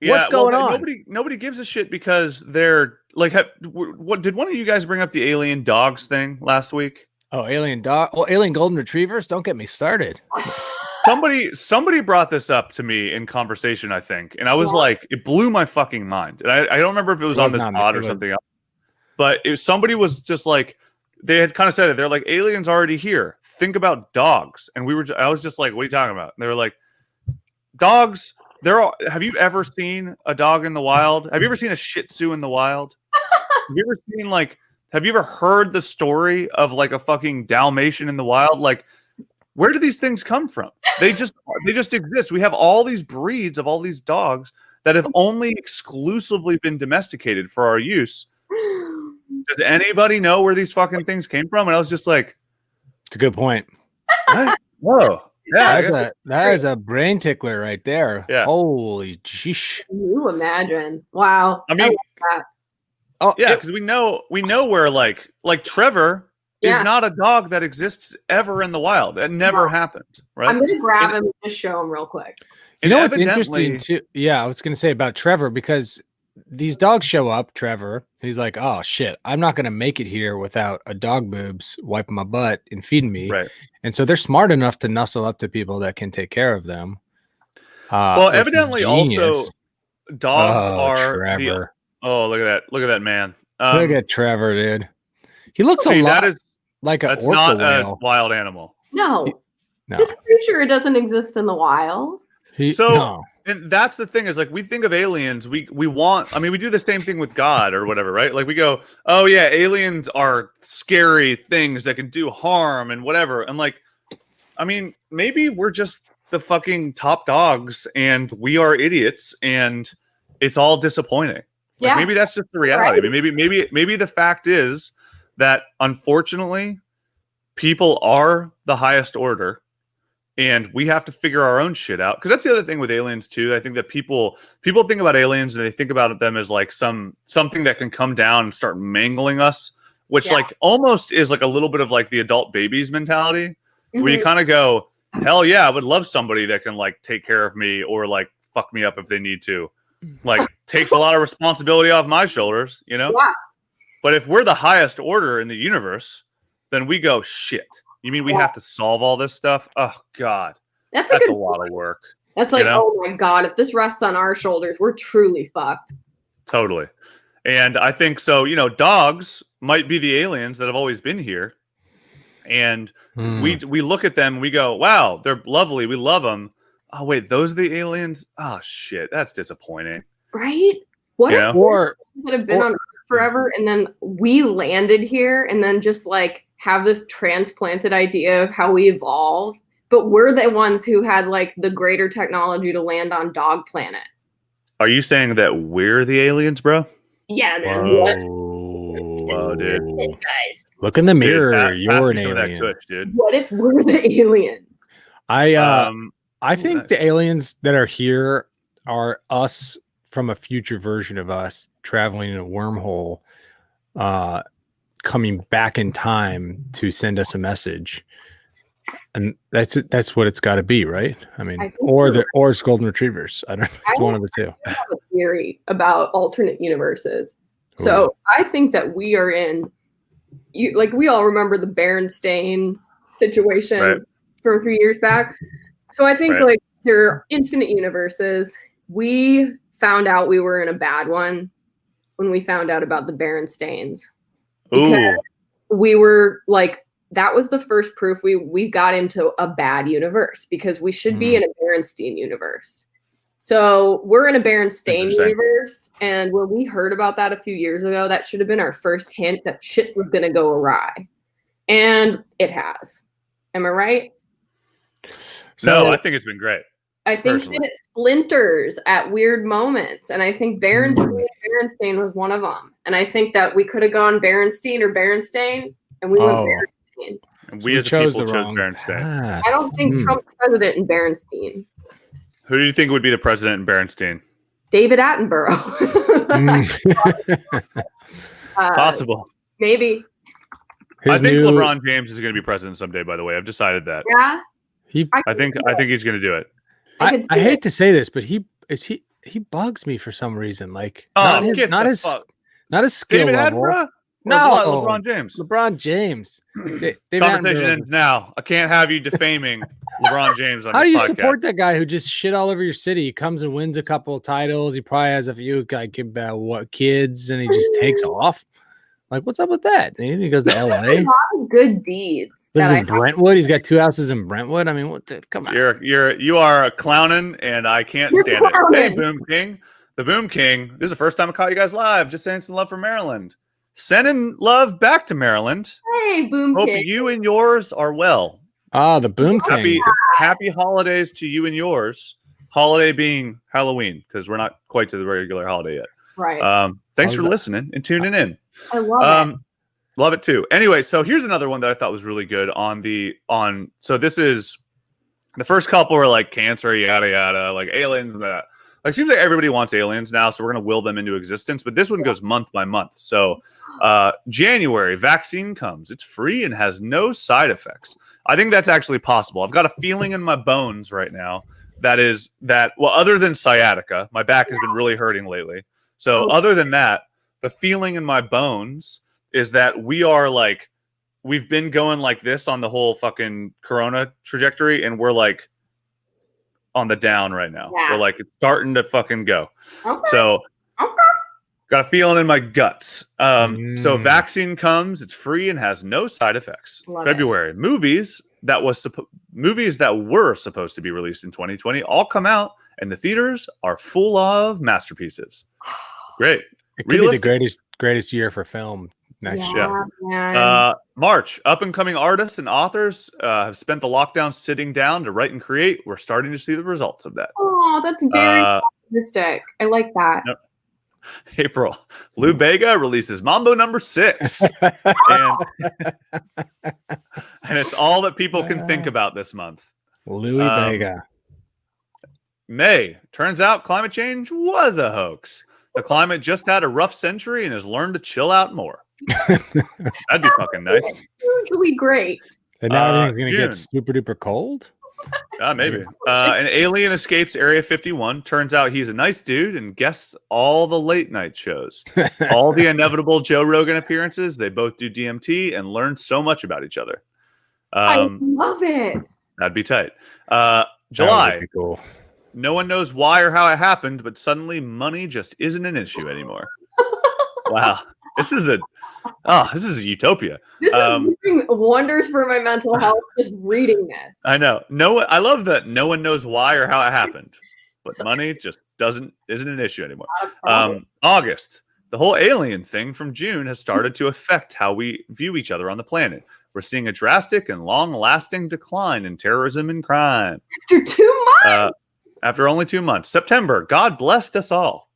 What's going on? Nobody gives a shit because they're like, what did one of you guys bring up the alien dogs thing last week? Oh, alien dog. Oh, alien golden retrievers. Don't get me started. Somebody brought this up to me in conversation, I think, and I was like, it blew my fucking mind. And I don't remember if it was on this pod or something else, but somebody was just like, they had kind of said it. They're like, aliens already here. Think about dogs. And I was just like, what are you talking about? And they were like, dogs. Have you ever seen a dog in the wild? Have you ever seen a Shih Tzu in the wild? Have you ever seen have you ever heard the story of like a fucking Dalmatian in the wild? Like, where do these things come from? They just exist. We have all these breeds of all these dogs that have only exclusively been domesticated for our use. Does anybody know where these fucking things came from? And I was just like, it's a good point. What? Whoa. Yeah, that is a brain tickler right there. Yeah. Holy sheesh. Can you imagine? Wow. I mean, because we know where like Trevor is not a dog that exists ever in the wild. That never happened. Right. I'm gonna grab him and just show him real quick. You know what's interesting too? Yeah, I was gonna say about Trevor, because these dogs show up, Trevor, and he's like, oh shit, I'm not gonna make it here without a dog boobs wiping my butt and feeding me. Right. And so they're smart enough to nuzzle up to people that can take care of them. Well, evidently also dogs are Trevor. Look at that man. Look at Trevor, dude. He looks a lot like that's orca not whale. A wild animal. No. This creature doesn't exist in the wild. And that's the thing is, like, we think of aliens, we want, I mean, we do the same thing with God or whatever, right? Like we go, oh yeah, aliens are scary things that can do harm and whatever. And like, I mean, maybe we're just the fucking top dogs and we are idiots and it's all disappointing. Like, maybe that's just the reality. Right. I mean, maybe the fact is that unfortunately people are the highest order. And we have to figure our own shit out. Because that's the other thing with aliens too. I think that people think about aliens and they think about them as like something that can come down and start mangling us, which like almost is like a little bit of like the adult babies mentality, where you kind of go, hell yeah, I would love somebody that can like take care of me or like fuck me up if they need to. Like takes a lot of responsibility off my shoulders, you know? Yeah. But if we're the highest order in the universe, then we go, shit. You mean we have to solve all this stuff? Oh, God. That's a lot of work. That's like, oh, my God. If this rests on our shoulders, we're truly fucked. Totally. And I think so, you know, dogs might be the aliens that have always been here. And we look at them and we go, wow, they're lovely. We love them. Oh, wait, those are the aliens? Oh, shit. That's disappointing. Right? What if we're that have been on Earth forever and then we landed here and then just like have this transplanted idea of how we evolved, but we're the ones who had like the greater technology to land on Dog Planet. Are you saying that we're the aliens, bro? Yeah, man. Whoa, dude. Guys. Look in the mirror. You're an alien. Kush, dude. What if we're the aliens? I think the aliens that are here are us from a future version of us traveling in a wormhole, coming back in time to send us a message, and that's what it's got to be, right? I mean, or it's golden retrievers. I don't know. It's one of the two. I have a theory about alternate universes. So I think that we are in, like we all remember the Berenstain situation from a few years back. So I think like there are infinite universes. We found out we were in a bad one when we found out about the Berenstains. Ooh. We were like, that was the first proof we got into a bad universe, because we should be in a Berenstein universe. So we're in a Berenstain universe, and when we heard about that a few years ago, that should have been our first hint that shit was going to go awry. And it has. Am I right? So, no, I think it's been great. I think that it splinters at weird moments, and I think Berenstain was one of them. And I think that we could have gone Berenstein or Berenstain, and we went Berenstein. And we as chose the wrong Berenstain. I don't think Trump's president in Berenstein. Who do you think would be the president in Berenstein? David Attenborough. Possible. Maybe. I think LeBron James is going to be president someday, by the way. I've decided that. Yeah? I think he's going to do it. I hate to say this, but he bugs me for some reason. Like not his skill David level. Attenborough? No, LeBron James. LeBron James. Conversation ends now. I can't have you defaming LeBron James on How do you podcast. support that guy who just shit all over your city? He comes and wins a couple of titles. He probably has a few kids, and he just takes off. Like, what's up with that? And he goes to LA. A lot of good deeds. Lives in Brentwood. He's got 2 houses in Brentwood. I mean, what? Dude, come on. You are clowning, and I can't stand it. Hey, Boom King, the Boom King. This is the first time I caught you guys live. Just saying some love for Maryland. Sending love back to Maryland. Hey, Boom King. Hope you and yours are well. Ah, the Boom King. Happy holidays to you and yours. Holiday being Halloween, because we're not quite to the regular holiday yet. Right. Thanks for listening and tuning in. I love it. Love it too. Anyway, so here's another one that I thought was really good so this is the first couple were like cancer, yada yada, like aliens and that. Like seems like everybody wants aliens now, so we're gonna will them into existence. But this one goes month by month. So January, vaccine comes. It's free and has no side effects. I think that's actually possible. I've got a feeling in my bones right now well, other than sciatica, my back has been really hurting lately. So other than that, the feeling in my bones is that we've been going like this on the whole fucking corona trajectory, and we're like on the down right now. Yeah. We're like, it's starting to fucking go. Okay. So got a feeling in my guts. So vaccine comes, it's free and has no side effects. Love February. It. Movies that were supposed to be released in 2020 all come out, and the theaters are full of masterpieces. Great. It could be the greatest year for film next year. Yeah. March, up-and-coming artists and authors have spent the lockdown sitting down to write and create. We're starting to see the results of that. Oh, that's very optimistic. I like that. Yep. April, Lou Bega releases Mambo No. 6. and it's all that people can think about this month. Louis Bega. May, turns out climate change was a hoax. The climate just had a rough century and has learned to chill out more. That'd be fucking nice. Usually great. And now everything's going to get super duper cold? Maybe. An alien escapes Area 51. Turns out he's a nice dude and guests all the late night shows. All the inevitable Joe Rogan appearances. They both do DMT and learn so much about each other. I love it. That'd be tight. July. That would be cool. No one knows why or how it happened, but suddenly money just isn't an issue anymore. Wow. This is a utopia. This is doing wonders for my mental health just reading this. I know. I love that no one knows why or how it happened, but money just isn't an issue anymore. August. The whole alien thing from June has started to affect how we view each other on the planet. We're seeing a drastic and long-lasting decline in terrorism and crime. After 2 months? After only 2 months. September, God blessed us all.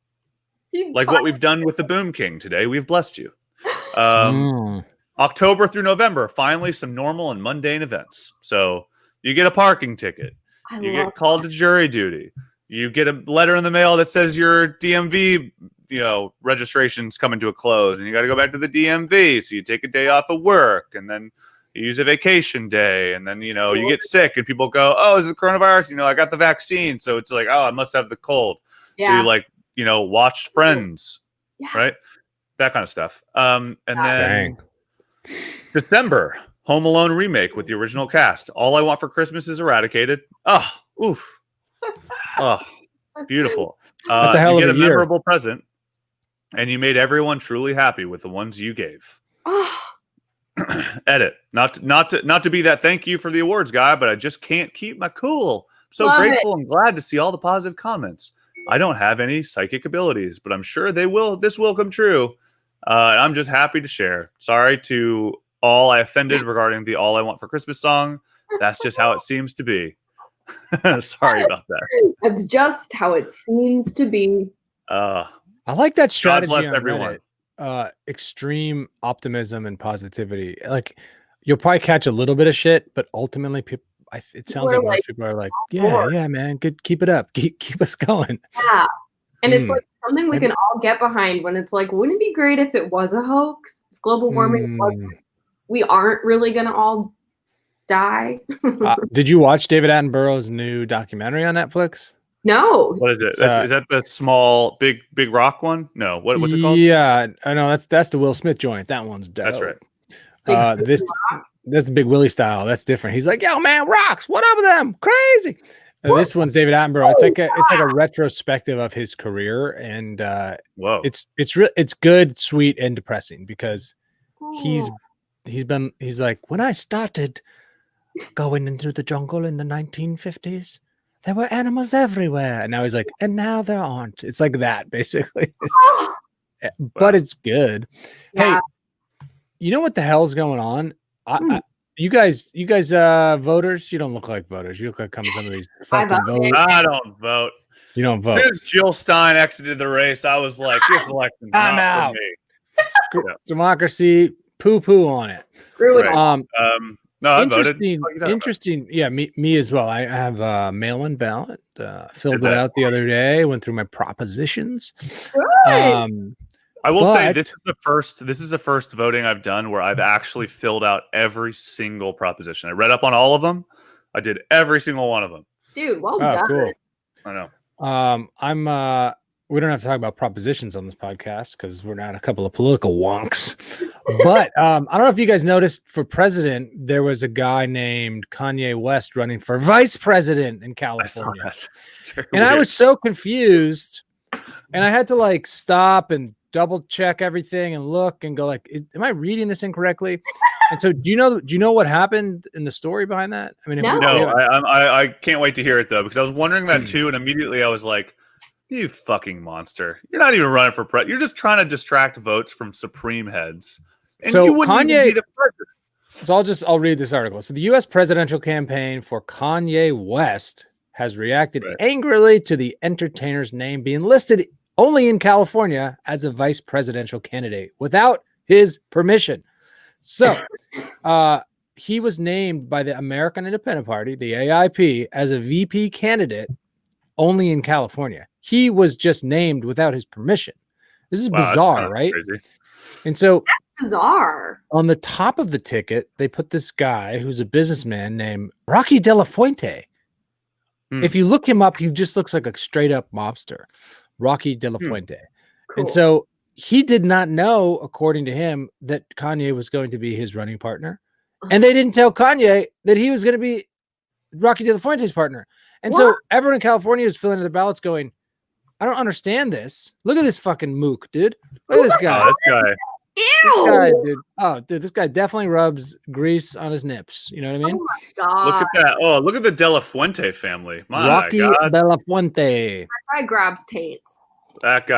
Like what we've done with the Boom King today, we've blessed you. October through November, finally some normal and mundane events. So you get a parking ticket. You get called to jury duty. You get a letter in the mail that says your DMV, registration's coming to a close, and you got to go back to the DMV. So you take a day off of work, and then you use a vacation day, and then, you get sick, and people go, oh, is it the coronavirus? I got the vaccine. So it's like, oh, I must have the cold. Yeah. So you watch Friends, right? That kind of stuff. And then December, Home Alone remake with the original cast. All I Want for Christmas is Eradicated. Oh, oof. Oh, Beautiful. That's a hell you of get a year. memorable present, and you made everyone truly happy with the ones you gave. Edit. Not to be that thank you for the awards guy, but I just can't keep my cool. I'm so grateful and glad to see all the positive comments. I don't have any psychic abilities, but I'm sure this will come true. And I'm just happy to share. Sorry to all I offended regarding the All I Want for Christmas song. That's just how it seems to be. Sorry about that. That's just how it seems to be. I like that strategy God bless on everyone. Reddit. Extreme optimism and positivity. Like, you'll probably catch a little bit of shit, but ultimately people, it sounds like most people are like, yeah, man, good, keep it up, keep us going. Yeah, and it's like something we can all get behind when it's like, wouldn't it be great if it was a hoax? If global warming wasn't, we aren't really gonna all die. Did you watch David Attenborough's new documentary on Netflix? No. What is it? Is that the small, big rock one? No. What's it called? Yeah, I know that's the Will Smith joint. That one's dope. That's right. That's Big Willie style. That's different. He's like, yo, man, rocks. What up with them? Crazy. This one's David Attenborough. It's like a retrospective of his career, and whoa, it's good, sweet, and depressing because he's like, when I started going into the jungle in the 1950s, there were animals everywhere, and now he's like, and now there aren't. It's like that basically, but it's good. Yeah. Hey, you know what the hell's going on? You guys, voters, you don't look like voters. You look like some of these fucking voters. I don't vote. You don't vote. Since Jill Stein exited the race, I was like, this election's not out. For me. Democracy, poo on it. Right. No, I interesting. voted. Interesting. Yeah, me as well. I have a mail-in ballot. Filled it out the other day. Went through my propositions. I will say this is the first voting I've done where I've actually filled out every single proposition. I read up on all of them. I did every single one of them. Dude, well done. Cool. I know. We don't have to talk about propositions on this podcast because we're not a couple of political wonks. But I don't know if you guys noticed, for president, there was a guy named Kanye West running for vice president in California. And I was so confused, and I had to stop and double check everything and look and go like, am I reading this incorrectly? And so do you know what happened in the story behind that? I mean, I can't wait to hear it though, because I was wondering that too. And immediately I was like, you fucking monster. You're not even running for president. You're just trying to distract votes from supreme heads. And so you wouldn't Kanye, even be the president. So I'll read this article. So the U.S. presidential campaign for Kanye West has reacted angrily to the entertainer's name being listed only in California as a vice presidential candidate without his permission. So he was named by the American Independent Party, the AIP, as a VP candidate only in California. He was just named without his permission. This is bizarre, right? Crazy. And so that's bizarre. On the top of the ticket, they put this guy who's a businessman named Rocky De La Fuente. If you look him up, he just looks like a straight up mobster. Rocky De La Fuente. Cool. And so he did not know, according to him, that Kanye was going to be his running partner. And they didn't tell Kanye that he was going to be Rocky De La Fuente's partner. And so everyone in California is filling in their ballots going, I don't understand this. Look at this fucking mook, dude. Look at this guy. This guy. Ew. This guy, dude. Oh, dude, this guy definitely rubs grease on his nips. You know what I mean? Oh my God. Look at that. Oh, look at the De La Fuente family. My Rocky God. De La Fuente. That guy grabs taints. That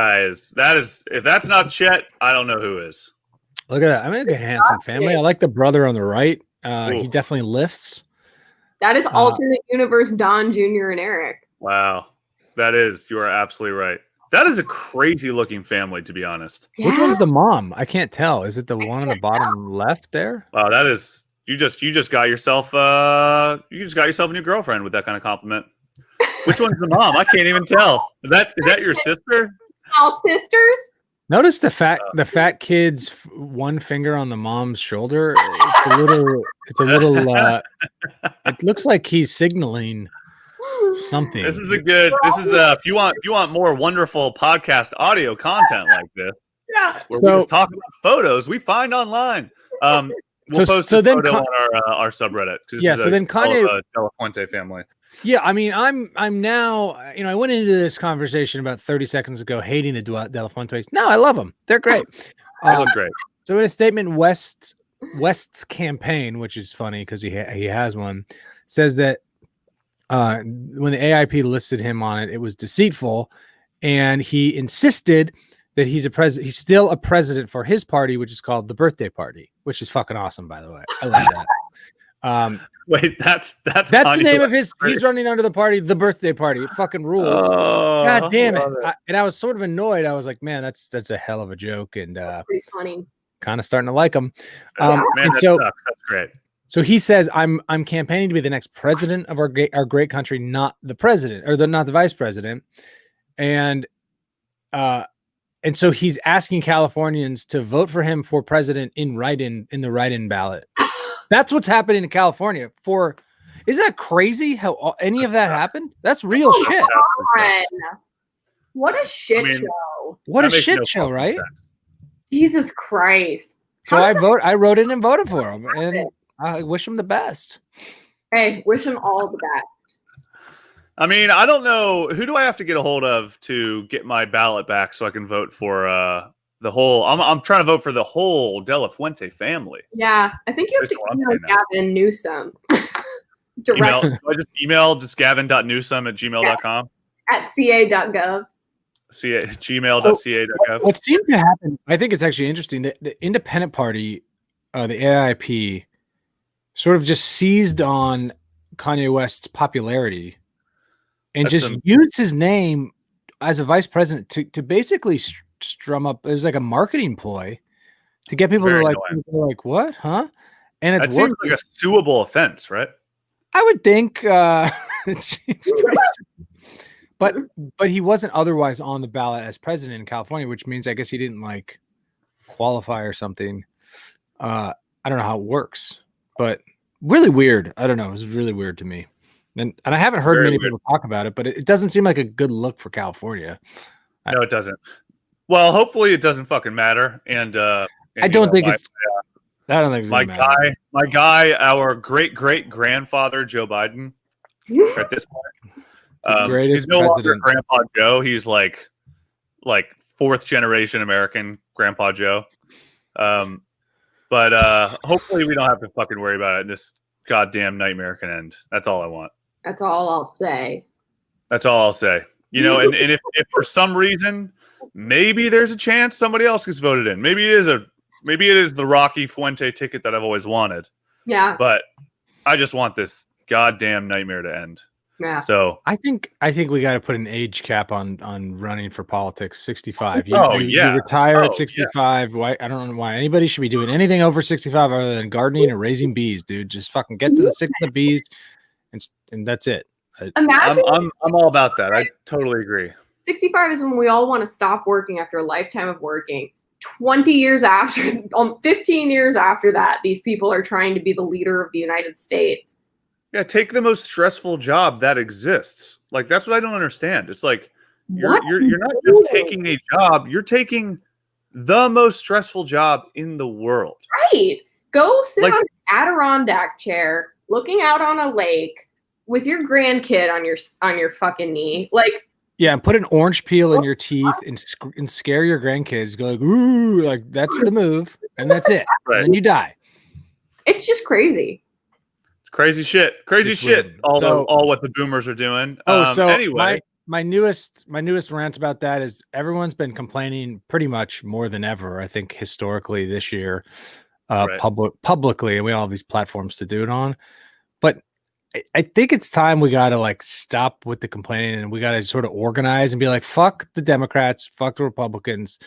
is, if that's not Chet, I don't know who is. Look at that. I mean, like a handsome family. I like the brother on the right. He definitely lifts. That is alternate universe Don Jr. and Eric. Wow. You are absolutely right. That is a crazy looking family, to be honest. Yeah. Which one's the mom? I can't tell. Is it the one on the bottom left there? Wow, that is, you just got yourself a new girlfriend with that kind of compliment. Which one's the mom? I can't even tell. Is that your sister? All sisters? Notice the fat kid's one finger on the mom's shoulder. It's a little it looks like he's signaling something. This is if you want more wonderful podcast audio content like this, where we just talk about photos we find online. We'll post this photo on our subreddit. Yeah, so then Kanye De La Fuente family. Yeah, I mean, I'm now, I went into this conversation about 30 seconds ago hating the De La Fuentes. No, I love them. They're great. They look great. So in a statement, West's campaign, which is funny because he has one, says that when the AIP listed him on it, it was deceitful, and he insisted that he's still a president for his party, which is called the Birthday Party, which is fucking awesome, by the way. I love that. Wait, that's the name of his. He's running under the party, the Birthday Party. It fucking rules. Oh, God damn it! And I was sort of annoyed. I was like, man, that's a hell of a joke, and pretty funny. Kind of starting to like him. Man, and that so sucks. That's great. So he says, I'm campaigning to be the next president of our great country, not the president or not the vice president, and so he's asking Californians to vote for him for president in the write-in ballot. That's what's happening in California. Isn't that crazy how any of that happened? That's real shit. What a shit show. What a shit show, right? Sense. Jesus Christ. So I wrote in and voted for him, and I wish him the best. Hey, wish him all the best. I mean, I don't know. Who do I have to get a hold of to get my ballot back so I can vote for the whole? I'm trying to vote for the whole De La Fuente family. Yeah, I think you have to email Gavin Newsom. Email, I just email gavin.newsom@gmail.com. At ca.gov. gmail.ca.gov. What seemed to happen, I think it's actually interesting that the Independent Party, the AIP, sort of just seized on Kanye West's popularity and used his name as a vice president to basically strum up. It was like a marketing ploy to get people to like, what, huh? And it seems like a suable offense, right? I would think, but he wasn't otherwise on the ballot as president in California, which means I guess he didn't like qualify or something. I don't know how it works, but really weird. I don't know. It was really weird to me. And I haven't heard many people talk about it, but it doesn't seem like a good look for California. No, it doesn't. Well, hopefully it doesn't fucking matter. And I don't think it's my guy, our great grandfather Joe Biden. At this point, he's no longer Grandpa Joe. He's like fourth generation American Grandpa Joe. But hopefully we don't have to fucking worry about it. This goddamn nightmare can end. That's all I want. That's all I'll say. That's all I'll say. And if for some reason maybe there's a chance somebody else gets voted in. Maybe it is the Rocky Fuente ticket that I've always wanted. Yeah. But I just want this goddamn nightmare to end. Yeah. So I think we got to put an age cap on running for politics. 65. You retire at 65. Yeah. Why? I don't know why anybody should be doing anything over 65 other than gardening or raising bees, dude. Just fucking get to the sick of the bees, and that's it. Imagine. I'm all about that. I totally agree. 65 is when we all want to stop working after a lifetime of working. 20 years after, 15 years after that, these people are trying to be the leader of the United States. Yeah, take the most stressful job that exists. Like, that's what I don't understand. It's like you're not just taking a job, you're taking the most stressful job in the world. Right. Go sit on an Adirondack chair, looking out on a lake with your grandkid on your fucking knee. Like, yeah, and put an orange peel in your teeth and scare your grandkids. Go like, ooh, like that's the move, and that's it. Right. And then you die. It's just crazy. Crazy shit. All what the boomers are doing. So anyway, my newest rant about that is everyone's been complaining pretty much more than ever. I think historically this year, publicly, and we all have these platforms to do it on. But I think it's time we got to like stop with the complaining and we got to sort of organize and be like, fuck the Democrats, fuck the Republicans.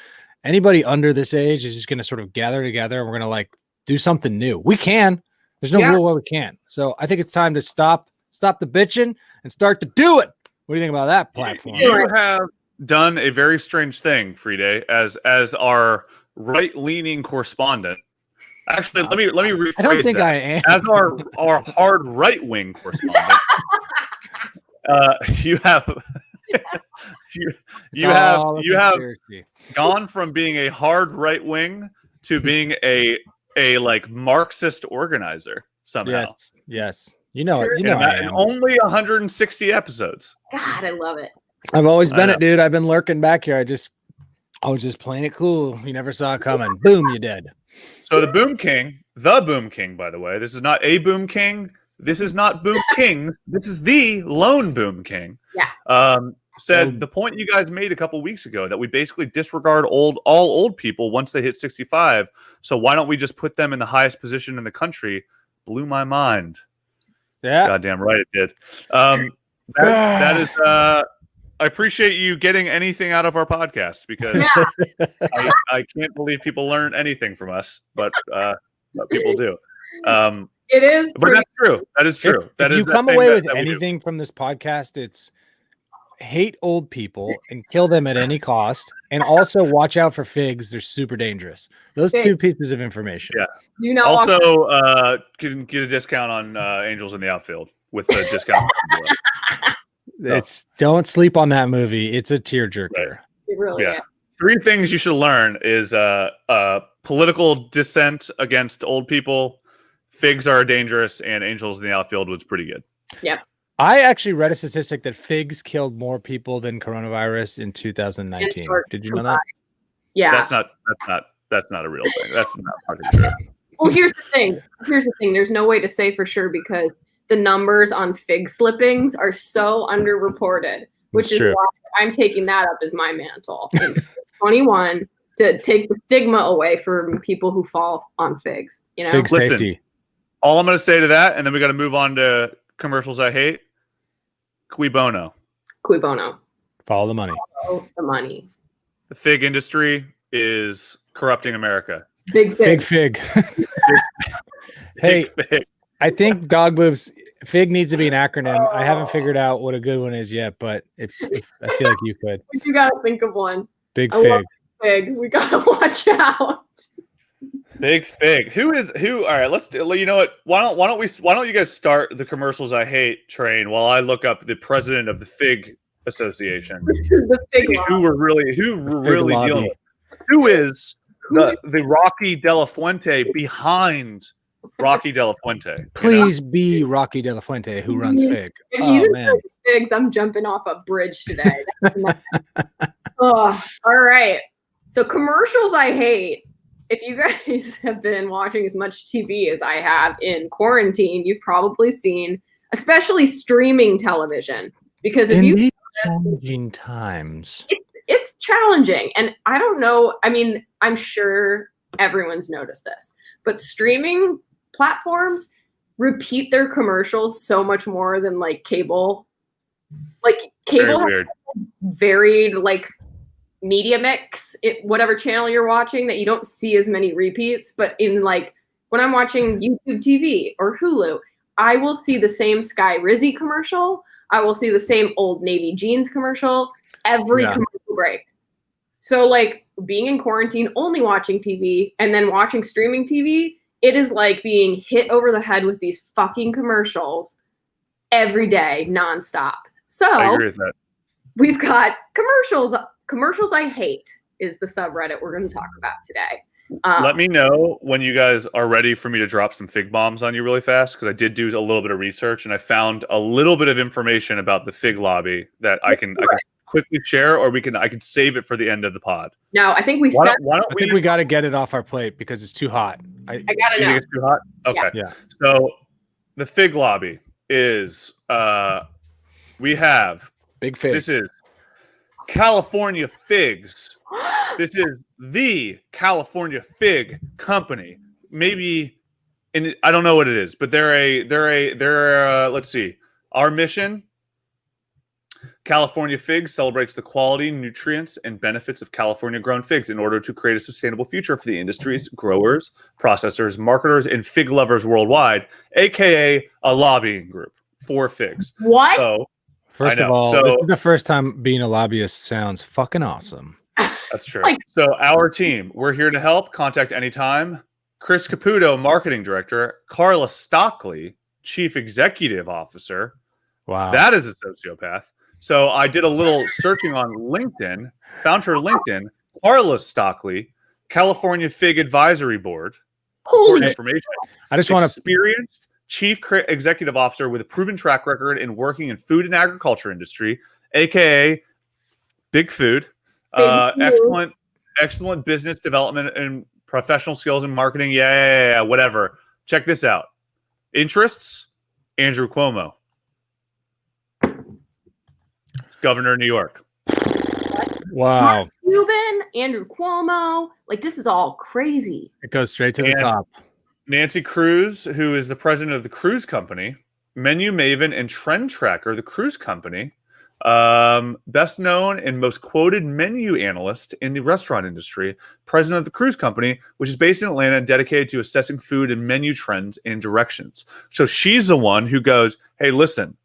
Anybody under this age is just going to sort of gather together and we're going to like do something new. We can. There's no rule why we can't. So I think it's time to stop the bitching and start to do it. What do you think about that platform? You have done a very strange thing, Friday, as our right-leaning correspondent. Actually, let me rephrase I don't think that. I am. As our hard right-wing correspondent, you have gone from being a hard right-wing to being a like Marxist organizer somehow. Yes. You know, Sure. you know, I And am. only 160 episodes. God, I love it. I've always been I it, dude. I've been lurking back here. I was just playing it cool. You never saw it coming. Boom, you dead. So the Boom King, by the way, this is not a Boom King. This is not Boom King. This is the lone Boom King. Yeah. Said the point you guys made a couple weeks ago that we basically disregard all old people once they hit 65. So why don't we just put them in the highest position in the country? Blew my mind. Yeah. Goddamn right it did. That is. I appreciate you getting anything out of our podcast because I can't believe people learn anything from us, but people do. It is, but that's true. That is true. If you come away with anything from this podcast, it's hate old people and kill them at any cost, and also watch out for figs. They're super dangerous. Those two pieces of information. Yeah. You know. Also, can get a discount on Angels in the Outfield with the discount. It's don't sleep on that movie. It's a tearjerker. Right. It really is. 3 things you should learn is political dissent against old people, figs are dangerous, and Angels in the Outfield was pretty good. Yep. I actually read a statistic that figs killed more people than coronavirus in 2019. Did you know that? Yeah. That's not a real thing. That's not fucking true. Well, here's the thing. There's no way to say for sure because the numbers on fig slippings are so underreported, which is why I'm taking that up as my mantle in 21 to take the stigma away from people who fall on figs. You know, fig safety. Listen, all I'm going to say to that, and then we got to move on to commercials I hate. Cui bono. Cui bono. Follow the money. Follow the money. The fig industry is corrupting America. Big fig. Hey, Big fig. I think dog boobs fig needs to be an acronym. I haven't figured out what a good one is yet, but if I feel like you could. You gotta think of one. Big I fig. love fig. We gotta watch out. Big fig. Who? All right, let's do. You know what? Why don't you guys start the commercials I hate train while I look up the president of the Fig Association? The fig who we're really dealing with? Who is the Rocky De La Fuente behind Rocky De La Fuente? Please be Rocky De La Fuente who runs Fig. If he's in figs, I'm jumping off a bridge today. All right. So commercials I hate. If you guys have been watching as much TV as I have in quarantine, you've probably seen, especially streaming television, because if you challenging times, it's challenging. And I don't know. I mean, I'm sure everyone's noticed this, but streaming platforms repeat their commercials so much more than like cable. Like cable has varied like media mix, whatever channel you're watching, that you don't see as many repeats. But in like when I'm watching YouTube TV or Hulu, I will see the same Sky Rizzy commercial. I will see the same Old Navy jeans commercial every commercial break. So like being in quarantine, only watching TV and then watching streaming TV, it is like being hit over the head with these fucking commercials every day, nonstop. So I agree with that. We've got commercials I hate is the subreddit we're going to talk about today. Let me know when you guys are ready for me to drop some fig bombs on you really fast, because I did do a little bit of research and I found a little bit of information about the fig lobby that I can quickly share, or I can save it for the end of the pod. No, I think we got to get it off our plate because it's too hot. I gotta know. You think it's too hot? Okay. Yeah. So the fig lobby is we have Big Fig. This is California Figs. This is the California Fig Company. Maybe, and I don't know what it is, but they're let's see. Our mission: California Figs celebrates the quality, nutrients, and benefits of California-grown figs in order to create a sustainable future for the industry's growers, processors, marketers, and fig lovers worldwide, aka a lobbying group for figs. What? So, first of all, this is the first time being a lobbyist sounds fucking awesome. That's true. So our team, we're here to help. Contact anytime. Chris Caputo, Marketing Director. Carla Stockley, Chief Executive Officer. Wow. That is a sociopath. So I did a little searching on LinkedIn, found her LinkedIn. Carla Stockley, California Fig Advisory Board. Holy information. I just want to experienced Chief Executive Officer with a proven track record in working in food and agriculture industry, aka Big Food. Excellent business development and professional skills in marketing. Yeah, whatever. Check this out. Interests, Andrew Cuomo. Governor of New York. Wow. Mark Cuban, Andrew Cuomo. Like, this is all crazy. It goes straight to the top. Nancy Cruz, who is the president of the cruise company, menu maven and trend tracker, the cruise company, best known and most quoted menu analyst in the restaurant industry, president of the cruise company, which is based in Atlanta and dedicated to assessing food and menu trends and directions. So she's the one who goes, hey, listen,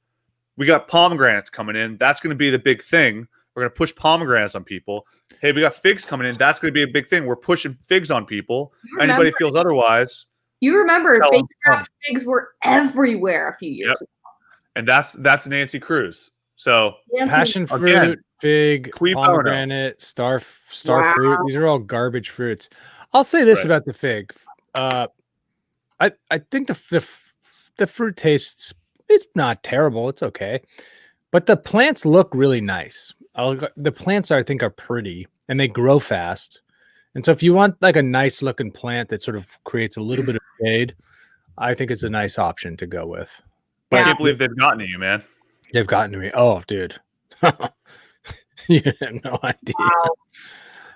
we got pomegranates coming in. That's going to be the big thing. We're going to push pomegranates on people. Hey, we got figs coming in. That's going to be a big thing. We're pushing figs on people. Anybody feels otherwise. You remember fake wrapped figs were everywhere a few years ago. And that's Nancy Cruz. So passion fruit, again, fig, pomegranate, star fruit. These are all garbage fruits. I'll say this about the fig. I think the fruit tastes, it's not terrible. It's okay. But the plants look really nice. The plants I think are pretty and they grow fast. And so if you want like a nice looking plant that sort of creates a little bit of shade, I think it's a nice option to go with. But I can't believe they've gotten to you, man. They've gotten to me. Oh, dude. You have no idea. Wow.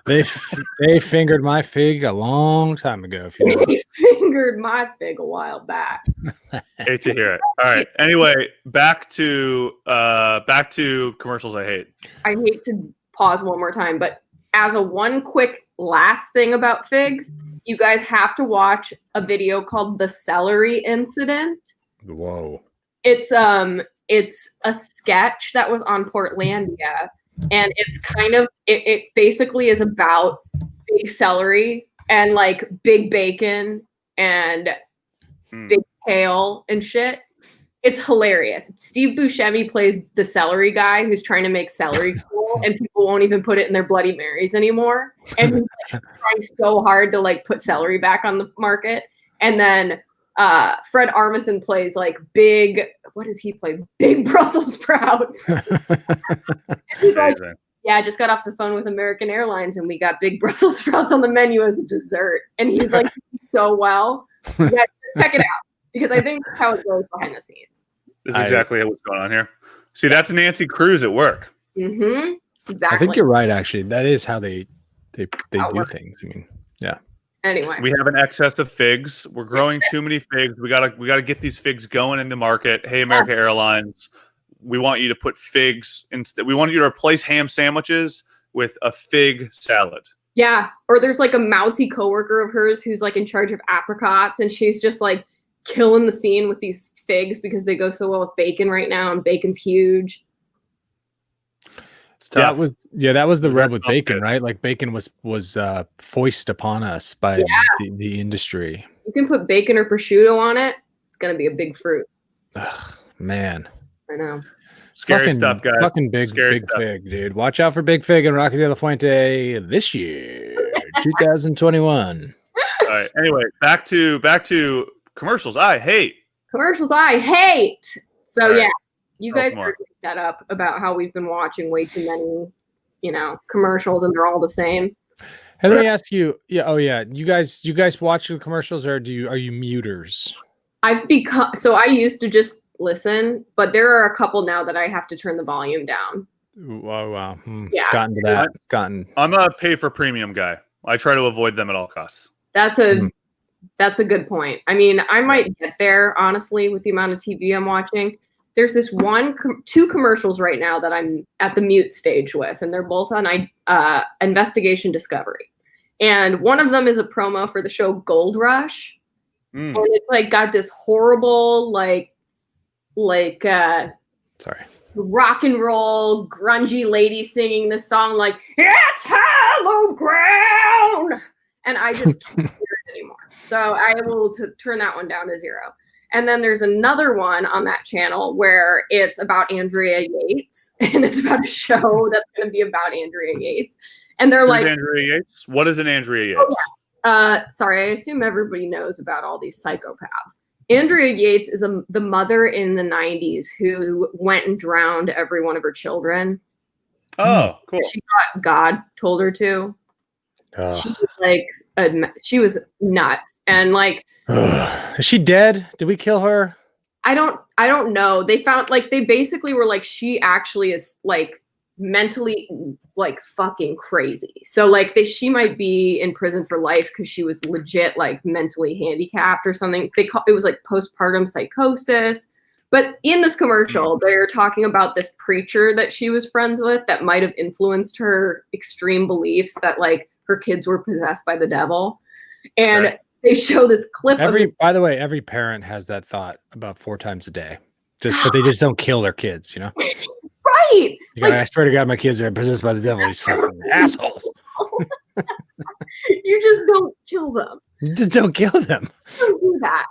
They fingered my fig a long time ago. If you know. They fingered my fig a while back. Hate to hear it. All right. Anyway, back to commercials I hate. I hate to pause one more time, but as a one quick last thing about figs, you guys have to watch a video called The Celery Incident. Whoa. It's a sketch that was on Portlandia, and it's kind of it basically is about big celery and like big bacon and big kale and shit. It's hilarious. Steve Buscemi plays the celery guy who's trying to make celery cool, and people won't even put it in their Bloody Marys anymore. And he's like, trying so hard to like put celery back on the market. And then Fred Armisen plays like big. What does he play? Big Brussels sprouts. He's like, yeah, I just got off the phone with American Airlines, and we got big Brussels sprouts on the menu as a dessert. And he's like, so well. Yeah, check it out. Because I think that's how it goes behind the scenes. This is exactly what's going on here. See, that's Nancy Cruz at work. Mm-hmm. Exactly. I think you're right, actually. That is how they do things. I mean, yeah. Anyway. We have an excess of figs. We're growing too many figs. We gotta get these figs going in the market. Hey, American Airlines, we want you to put figs instead. We want you to replace ham sandwiches with a fig salad. Yeah. Or there's like a mousy coworker of hers who's like in charge of apricots, and she's just like killing the scene with these figs because they go so well with bacon right now, and bacon's huge. It's tough. That was the rub with bacon, right? Like bacon was foisted upon us by the industry. You can put bacon or prosciutto on it. It's gonna be a big fruit. Ugh, man. I know. Scary stuff, guys. Fucking big fig, dude. Watch out for Big Fig and Rocky de la Fuente this year, 2021. All right. Anyway, back to commercials I hate. Commercials I hate. So right. You guys are set up about how we've been watching way too many, commercials, and they're all the same. Hey, let me ask you. Yeah. Oh, yeah. You guys watch the commercials, or are you muters? I used to just listen, but there are a couple now that I have to turn the volume down. Wow. Yeah. It's gotten to that. I'm a pay for premium guy. I try to avoid them at all costs. That's a good point. I mean, I might get there, honestly, with the amount of TV I'm watching. There's this two commercials right now that I'm at the mute stage with, and they're both on Investigation Discovery. And one of them is a promo for the show Gold Rush. And it's like got this horrible, sorry, rock and roll, grungy lady singing this song like, it's hollow ground. And I just can't hear it anymore. So I will turn that one down to 0. And then there's another one on that channel where it's about Andrea Yates, and it's about a show that's going to be about Andrea Yates. And they're like, Andrea Yates? What is an Andrea Yates? Oh, yeah. Sorry, I assume everybody knows about all these psychopaths. Andrea Yates is the mother in the 90s who went and drowned every one of her children. Oh, cool. She thought God told her to. She was like, she was nuts. And like, is she dead? Did we kill her? I don't know. They found like, they basically were like, she actually is like mentally like fucking crazy. So like she might be in prison for life because she was legit like mentally handicapped or something. It was like postpartum psychosis. But in this commercial, they're talking about this preacher that she was friends with that might have influenced her extreme beliefs that like her kids were possessed by the devil. And they show this clip by the way, every parent has that thought about 4 times a day. But they just don't kill their kids, you know? Right. Like, I swear to God, my kids are possessed by the devil. These fucking assholes. You just don't kill them. You just don't kill them. Don't do that.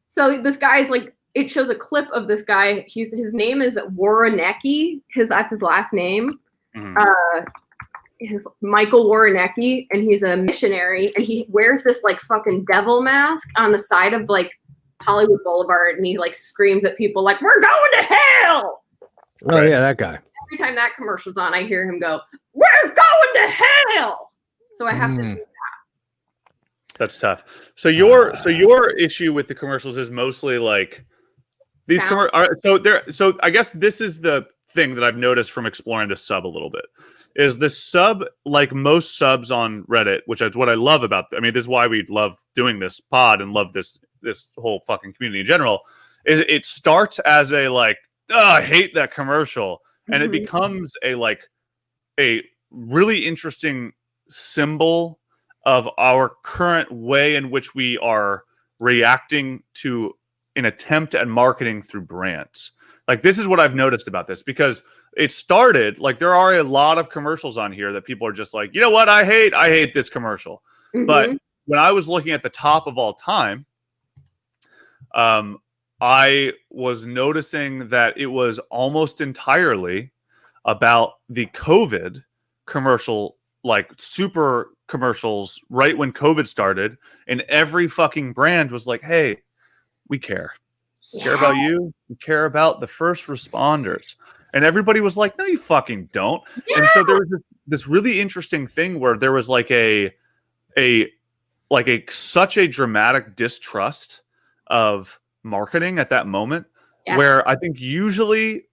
So this guy's like, it shows a clip of this guy. His name is Warrenecki, because that's his last name. His Michael Warrenecki, and he's a missionary, and he wears this like fucking devil mask on the side of like Hollywood Boulevard, and he like screams at people like, "We're going to hell!" Oh yeah, that guy. Every time that commercial's on, I hear him go, "We're going to hell!" So I have to do that. That's tough. So your issue with the commercials is mostly like these so I guess this is the thing that I've noticed from exploring the sub a little bit. Is this sub, like most subs on Reddit, which is what I love about I mean, this is why we love doing this pod and love this whole fucking community in general, is it starts as a like, oh, I hate that commercial. And it becomes a really interesting symbol of our current way in which we are reacting to an attempt at marketing through brands. Like, this is what I've noticed about this, because it started like there are a lot of commercials on here that people are just like, you know what, I hate this commercial. But when I was looking at the top of all time, I was noticing that it was almost entirely about the COVID commercial, like super commercials right when COVID started, and every fucking brand was like, hey, we care. We care about you. We care about the first responders. And everybody was like, no, you fucking don't. Yeah. And so there was this really interesting thing where there was like such a dramatic distrust of marketing at that moment, where I think usually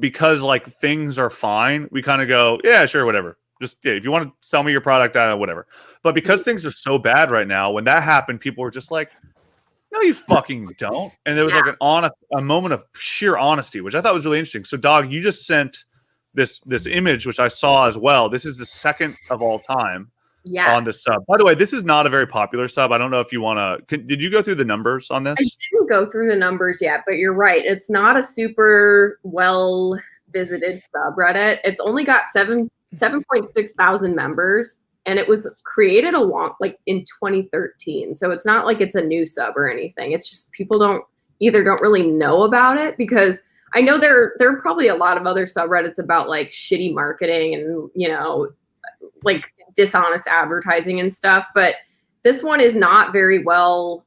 because like things are fine, we kind of go, yeah, sure, whatever. Just if you want to sell me your product, whatever. But because things are so bad right now, when that happened, people were just like, no, you fucking don't. And there was like a moment of sheer honesty, which I thought was really interesting. So, Dog, you just sent this image, which I saw as well. This is the second of all time on the sub. By the way, this is not a very popular sub. I don't know if you want to. Did you go through the numbers on this? I didn't go through the numbers yet, but you're right. It's not a super well visited subreddit. It's only got 7.6 thousand members. And it was created in 2013. So it's not like it's a new sub or anything. It's just people don't really know about it, because I know there are probably a lot of other subreddits about like shitty marketing and, you know, like dishonest advertising and stuff. But this one is not very well,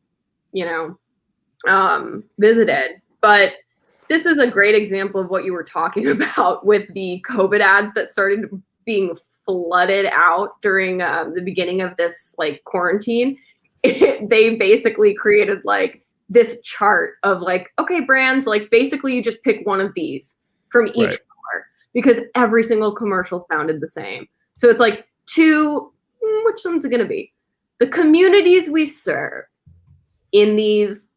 you know, visited. But this is a great example of what you were talking about with the COVID ads that started being flooded out during the beginning of this like quarantine. They basically created like this chart of like, okay, brands, like basically you just pick one of these from each color, because every single commercial sounded the same. So it's like which one's it going to be? The communities we serve in these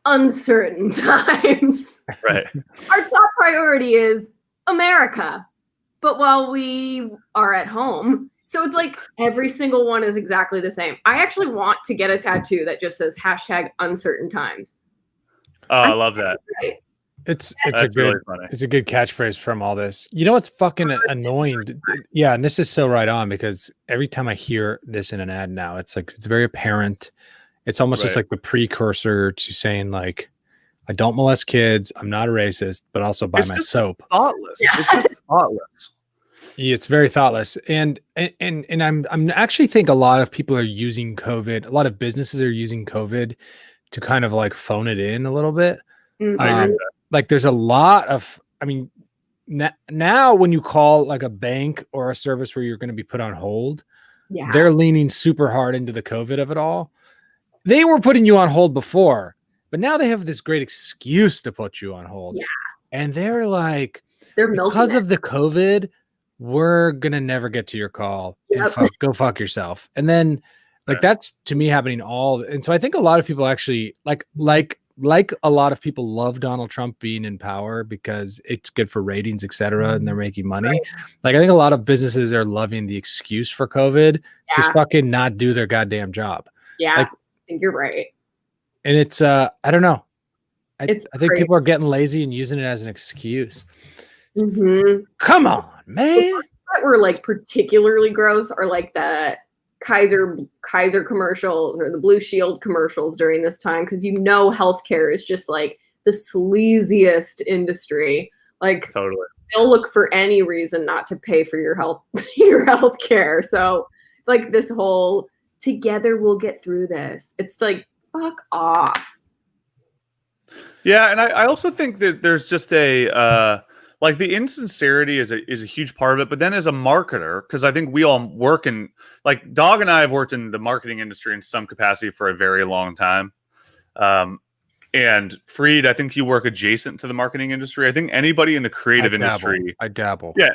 uncertain times. Right. Our top priority is America. But while we are at home, so it's like every single one is exactly the same. I actually want to get a tattoo that just says #uncertain times. Oh, I love that. It's a good catchphrase from all this. You know what's fucking annoying? Yeah, and this is so right on, because every time I hear this in an ad now, it's like it's very apparent. It's almost just like the precursor to saying like, I don't molest kids. I'm not a racist, but also buy my soap. Thoughtless. It's just thoughtless. Yeah, it's very thoughtless. And I'm actually think a lot of people are using COVID. A lot of businesses are using COVID to kind of like phone it in a little bit. Mhm. I agree with Like there's a lot of, I mean, now when you call like a bank or a service where you're going to be put on hold, Yeah. they're leaning super hard into the COVID of it all. They were putting you on hold before, but now they have this great excuse to put you on hold. Yeah. And they're like, They're milking because it. of the COVID, we're gonna never get to your call and Yep. go fuck yourself. And then like Right. that's to me happening all. And so I think a lot of people actually like a lot of people love Donald Trump being in power because it's good for ratings, et cetera, and they're making money. Right. Like I think a lot of businesses are loving the excuse for COVID to Yeah. fucking not do their goddamn job. Yeah. Like- I think you're right. And it's I don't know. I It's think crazy. people are getting lazy and using it as an excuse. Mhm. Come on, man. That were like particularly gross are like the Kaiser commercials or the Blue Shield commercials during this time, because healthcare is just like the sleaziest industry. Like Totally. they'll look for any reason not to pay for your health care. So it's like this whole together we'll get through this. It's like fuck off. Yeah, and I also think that there's just a like the insincerity is a huge part of it. But then as a marketer, because I think we all work in, like Dog and I have worked in the marketing industry in some capacity for a very long time. And Freed, I think you work adjacent to the marketing industry. I think anybody in the creative industry, I dabble. Yeah.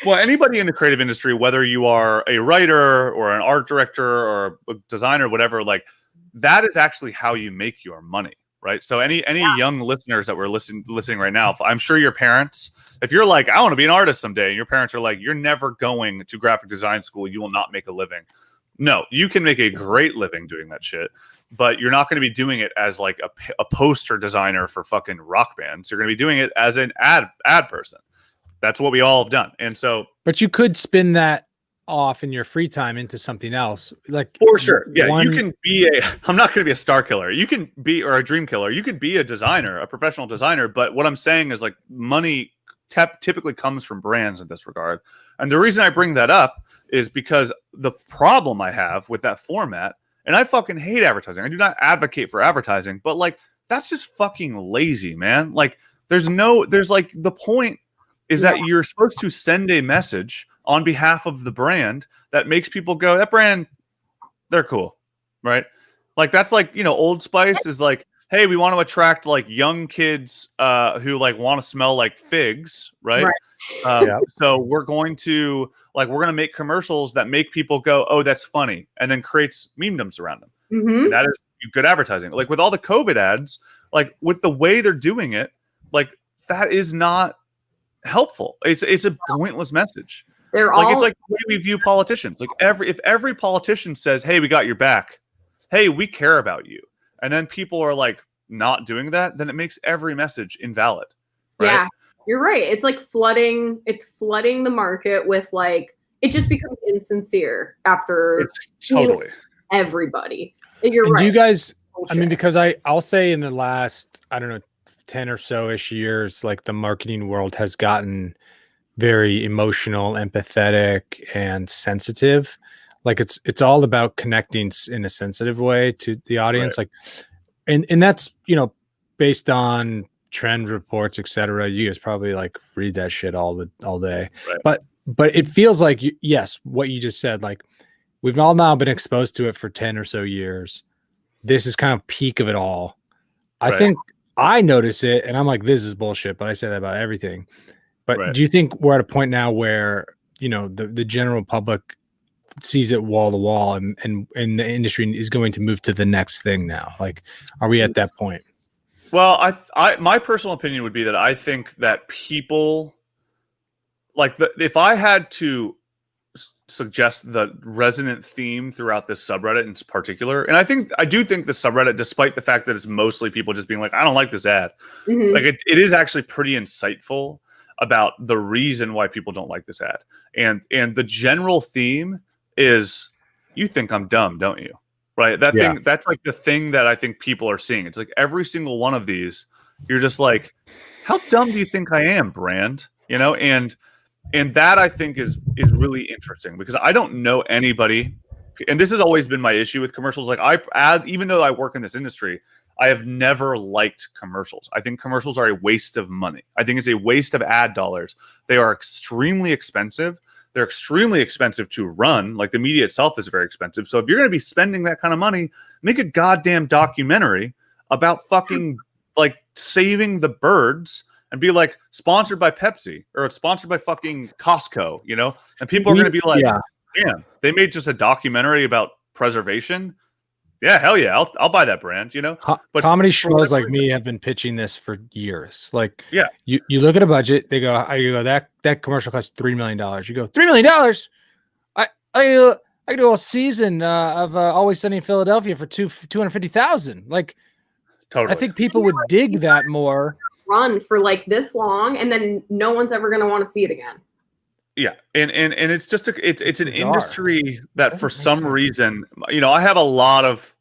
Well, anybody in the creative industry, whether you are a writer or an art director or a designer, whatever, like that is actually how you make your money, right? So any young listeners that were listening right now, I'm sure your parents, if you're like, I want to be an artist someday, and your parents are like, you're never going to graphic design school, you will not make a living. No, you can make a great living doing that shit, but you're not going to be doing it as like a poster designer for fucking rock bands. You're going to be doing it as an ad person. That's what we all have done. And so, but you could spin that off in your free time into something else. Like for sure. Yeah. You can be I'm not going to be a star killer. You can be, or a dream killer. You could be a designer, a professional designer. But what I'm saying is like money typically comes from brands in this regard. And the reason I bring that up is because the problem I have with that format, and I fucking hate advertising. I do not advocate for advertising, but like, that's just fucking lazy, man. Like there's like the point is that you're supposed to send a message on behalf of the brand that makes people go, that brand, they're cool, right? Like that's like, Old Spice is like, hey, we want to attract like young kids who like want to smell like figs, right? So we're going to make commercials that make people go, oh, that's funny, and then creates memedoms around them. Mm-hmm. And that is good advertising. Like with all the COVID ads, like with the way they're doing it, like that is not helpful. It's a pointless message. It's like the way we view politicians. Like if every politician says, hey, we got your back, hey, we care about you, and then people are like not doing that, then it makes every message invalid. Right? Yeah, you're right. It's like flooding the market with like, it just becomes insincere after totally everybody. And you're and right. Do you guys, bullshit. I mean, because I'll say in the last, I don't know, 10 or so-ish years, like the marketing world has gotten very emotional, empathetic, and sensitive. Like it's all about connecting in a sensitive way to the audience. Right. Like, and that's, based on trend reports, etc. You guys probably like read that shit all day. Right. But it feels like, yes, what you just said, like we've all now been exposed to it for 10 or so years. This is kind of peak of it all. I think I notice it and I'm like, this is bullshit, but I say that about everything. But do you think we're at a point now where, the general public sees it wall to wall and the industry is going to move to the next thing now? Like, are we at that point? Well, my personal opinion would be that I think that people like if I had to suggest the resonant theme throughout this subreddit in particular, and I do think the subreddit, despite the fact that it's mostly people just being like, I don't like this ad, like it is actually pretty insightful about the reason why people don't like this ad, and the general theme is, you think I'm dumb, don't you? Right? Thing, that's like the thing that I think people are seeing. It's like every single one of these, you're just like, how dumb do you think I am, brand? And that I think is really interesting, because I don't know anybody, and this has always been my issue with commercials. Like even though I work in this industry, I have never liked commercials. I think commercials are a waste of money. I think it's a waste of ad dollars. They are extremely expensive. They're extremely expensive to run. Like the media itself is very expensive. So if you're going to be spending that kind of money, make a goddamn documentary about fucking like saving the birds and be like sponsored by Pepsi or sponsored by fucking Costco, you know? And people are going to be like, yeah, they made just a documentary about preservation. Yeah, hell yeah, I'll buy that brand, you know. But comedy schmoes like me have been pitching this for years. Like, yeah, you look at a budget, they go, that commercial costs $3 million. You go, $3 million. I can do a season of Always Sunny in Philadelphia for $250,000. Like, totally. I think people would dig that more. Run for like this long, and then no one's ever going to want to see it again. Yeah, and it's just it's an industry that for some reason, you know, I have a lot of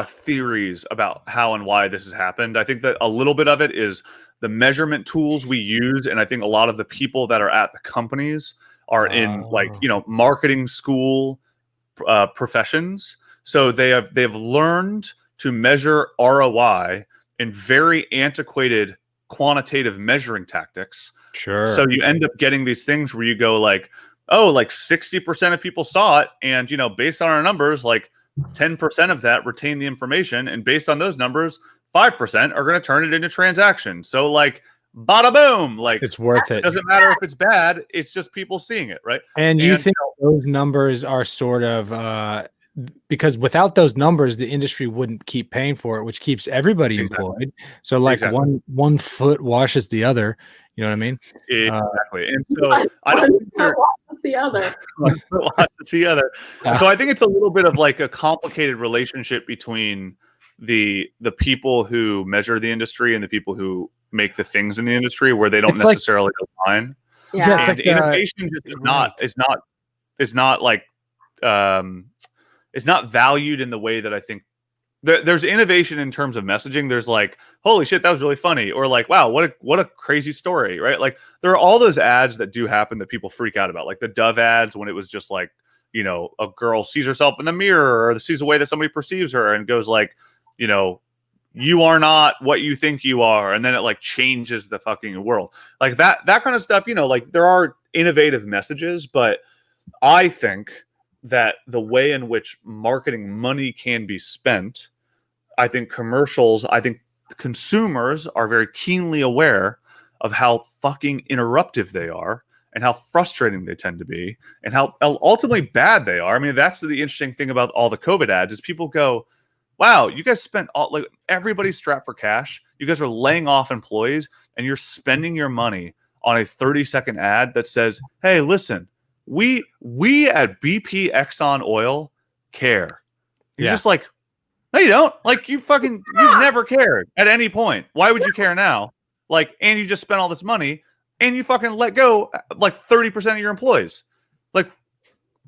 theories about how and why this has happened. I think that a little bit of it is the measurement tools we use, and I think a lot of the people that are at the companies are in like, you know, marketing school professions, so they've learned to measure ROI in very antiquated quantitative measuring tactics. Sure. So you end up getting these things where you go like, oh, like 60% of people saw it. And, you know, based on our numbers, like 10% of that retain the information. And based on those numbers, 5% are going to turn it into transactions. So like, bada boom, like it's worth it. Doesn't matter if it's bad. It's just people seeing it. Right. And you think those numbers are sort of, because without those numbers, the industry wouldn't keep paying for it, which keeps everybody employed. So like one foot washes the other. You know what I mean? Exactly. And so I don't think watches the other. Watches the other. So I think it's a little bit of like a complicated relationship between the people who measure the industry and the people who make the things in the industry, where they don't necessarily align. Yeah, it's and like innovation is not like it's not valued in the way that I think. There's innovation in terms of messaging. There's like, holy shit, that was really funny, or like, wow, what a crazy story, right? Like there are all those ads that do happen that people freak out about, like the Dove ads when it was just like, you know, a girl sees herself in the mirror or sees a way that somebody perceives her and goes like, you know, you are not what you think you are, and then it like changes the fucking world, like that kind of stuff. You know, like there are innovative messages, but I think that the way in which marketing money can be spent, I think consumers are very keenly aware of how fucking interruptive they are and how frustrating they tend to be and how ultimately bad they are. I mean, that's the interesting thing about all the COVID ads is people go, wow, you guys spent like everybody's strapped for cash. You guys are laying off employees and you're spending your money on a 30-second ad that says, hey, listen, we at BP Exxon Oil care. You're just like, no, you don't. Like you've never cared at any point. Why would you care now? Like, and you just spent all this money and you fucking let go like 30% of your employees. Like,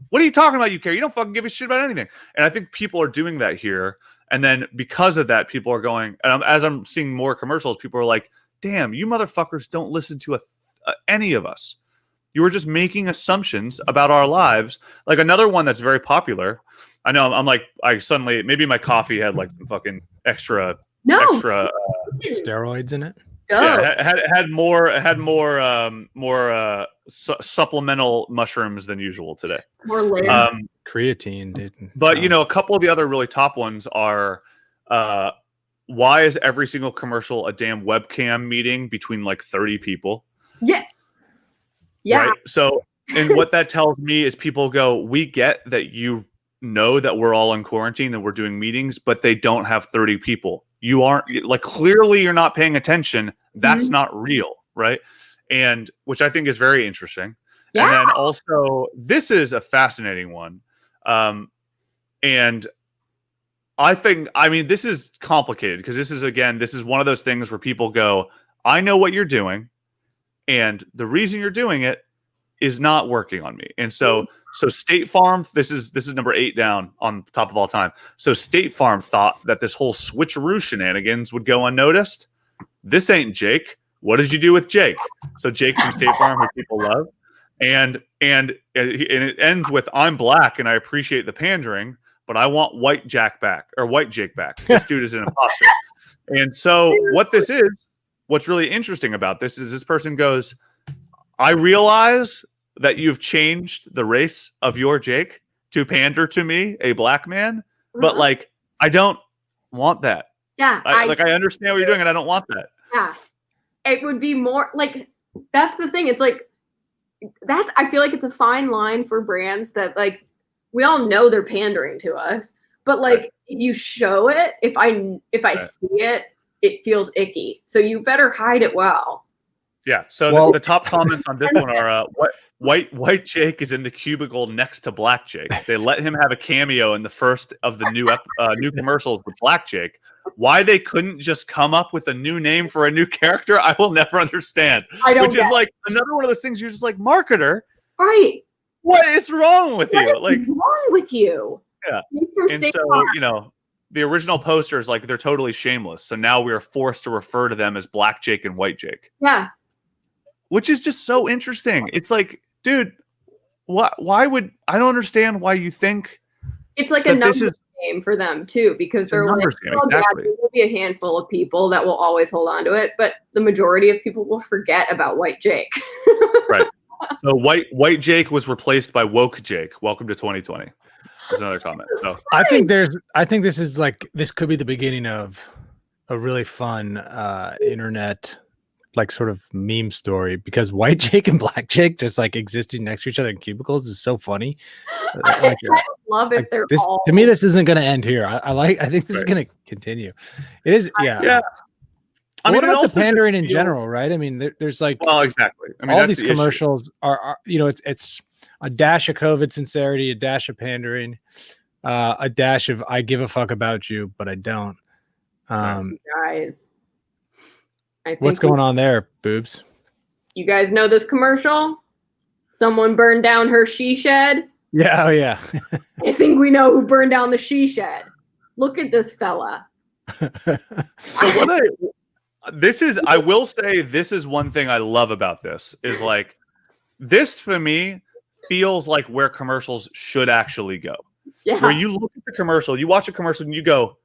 what are you talking about? You care. You don't fucking give a shit about anything. And I think people are doing that here. And then because of that, people are going, and as I'm seeing more commercials, people are like, damn, you motherfuckers don't listen to any of us. You were just making assumptions about our lives. Like another one that's very popular. I know I'm like, I suddenly, maybe my coffee had like some fucking extra steroids in it. Yeah, had more supplemental mushrooms than usual today. More creatine, dude. But you know, a couple of the other really top ones are why is every single commercial a damn webcam meeting between like 30 people? Yeah. Right? So, and what that tells me is people go, we get that you know that we're all in quarantine and we're doing meetings, but they don't have 30 people. You aren't like, clearly you're not paying attention. That's not real. Right. And which I think is very interesting. Yeah. And then also this is a fascinating one. And I think, I mean, this is complicated because this is one of those things where people go, I know what you're doing. And the reason you're doing it is not working on me. And so State Farm, this is number 8 down on top of all time. So State Farm thought that this whole switcheroo shenanigans would go unnoticed. This ain't Jake. What did you do with Jake? So Jake from State Farm, who people love. And it ends with, I'm black and I appreciate the pandering, but I want white Jake back. This dude is an imposter. And so what this is, what's really interesting about this is this person goes, I realize that you've changed the race of your Jake to pander to me, a black man, but like, I don't want that. Yeah. I understand what you're doing and I don't want that. Yeah. It would be more like, that's the thing. It's like, I feel like it's a fine line for brands that like, we all know they're pandering to us, but like if you show it, if I see it, it feels icky. So you better hide it well. Yeah. So the top comments on this one are white Jake is in the cubicle next to Black Jake. They let him have a cameo in the first of the new commercials with Black Jake. Why they couldn't just come up with a new name for a new character, I will never understand. Which is like another one of those things you're just like, marketer, right? What is wrong with you? Like, wrong with you? Yeah. And so, you know, the original posters, like, they're totally shameless. So now we are forced to refer to them as Black Jake and White Jake. Yeah. Which is just so interesting. It's like, dude, why would I don't understand why you think it's like a numbers game for them too, because they're like, there will be a handful of people that will always hold on to it, but the majority of people will forget about White Jake. Right. So White Jake was replaced by Woke Jake. Welcome to 2020. There's another comment. So I think this is like, this could be the beginning of a really fun internet like sort of meme story, because White Jake and Black Jake just like existing next to each other in cubicles is so funny. I love if they're this, all... to me, this isn't going to end here. I think this is going to continue. It is. Yeah. I mean, what about the pandering in general, right? I mean, there's like, well, exactly. I mean, all these commercials are, you know, it's a dash of COVID sincerity, a dash of pandering, a dash of I give a fuck about you, but I don't. Guys, what's going on there, boobs? You guys know this commercial? Someone burned down her she shed. Yeah, oh yeah. I think we know who burned down the she shed. Look at this fella. So I will say this is one thing I love about this is like, this for me feels like where commercials should actually go. Yeah. Where you look at the commercial, you watch a commercial and you go,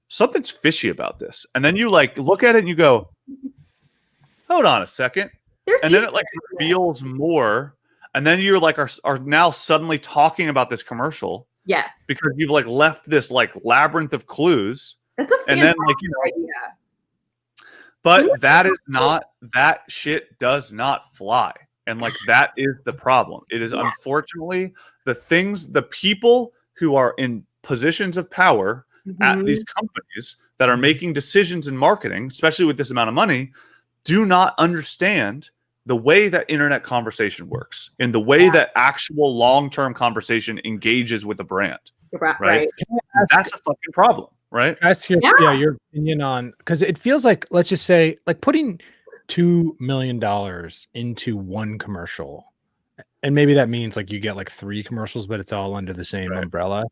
something's fishy about this. And then you like look at it and you go, hold on a second. And then it like reveals more. And then you're like are now suddenly talking about this commercial. Yes. Because you've like left this like labyrinth of clues. That's a fantastic and then like, you know, idea. But that shit does not fly. And like, that is the problem. It is unfortunately the people who are in positions of power at these companies that are making decisions in marketing, especially with this amount of money, do not understand the way that internet conversation works and the way that actual long-term conversation engages with a brand. Right? That's a fucking problem. Right. Ask your opinion on, because it feels like, let's just say, like putting $2 million into one commercial, and maybe that means like you get like 3 commercials, but it's all under the same umbrella.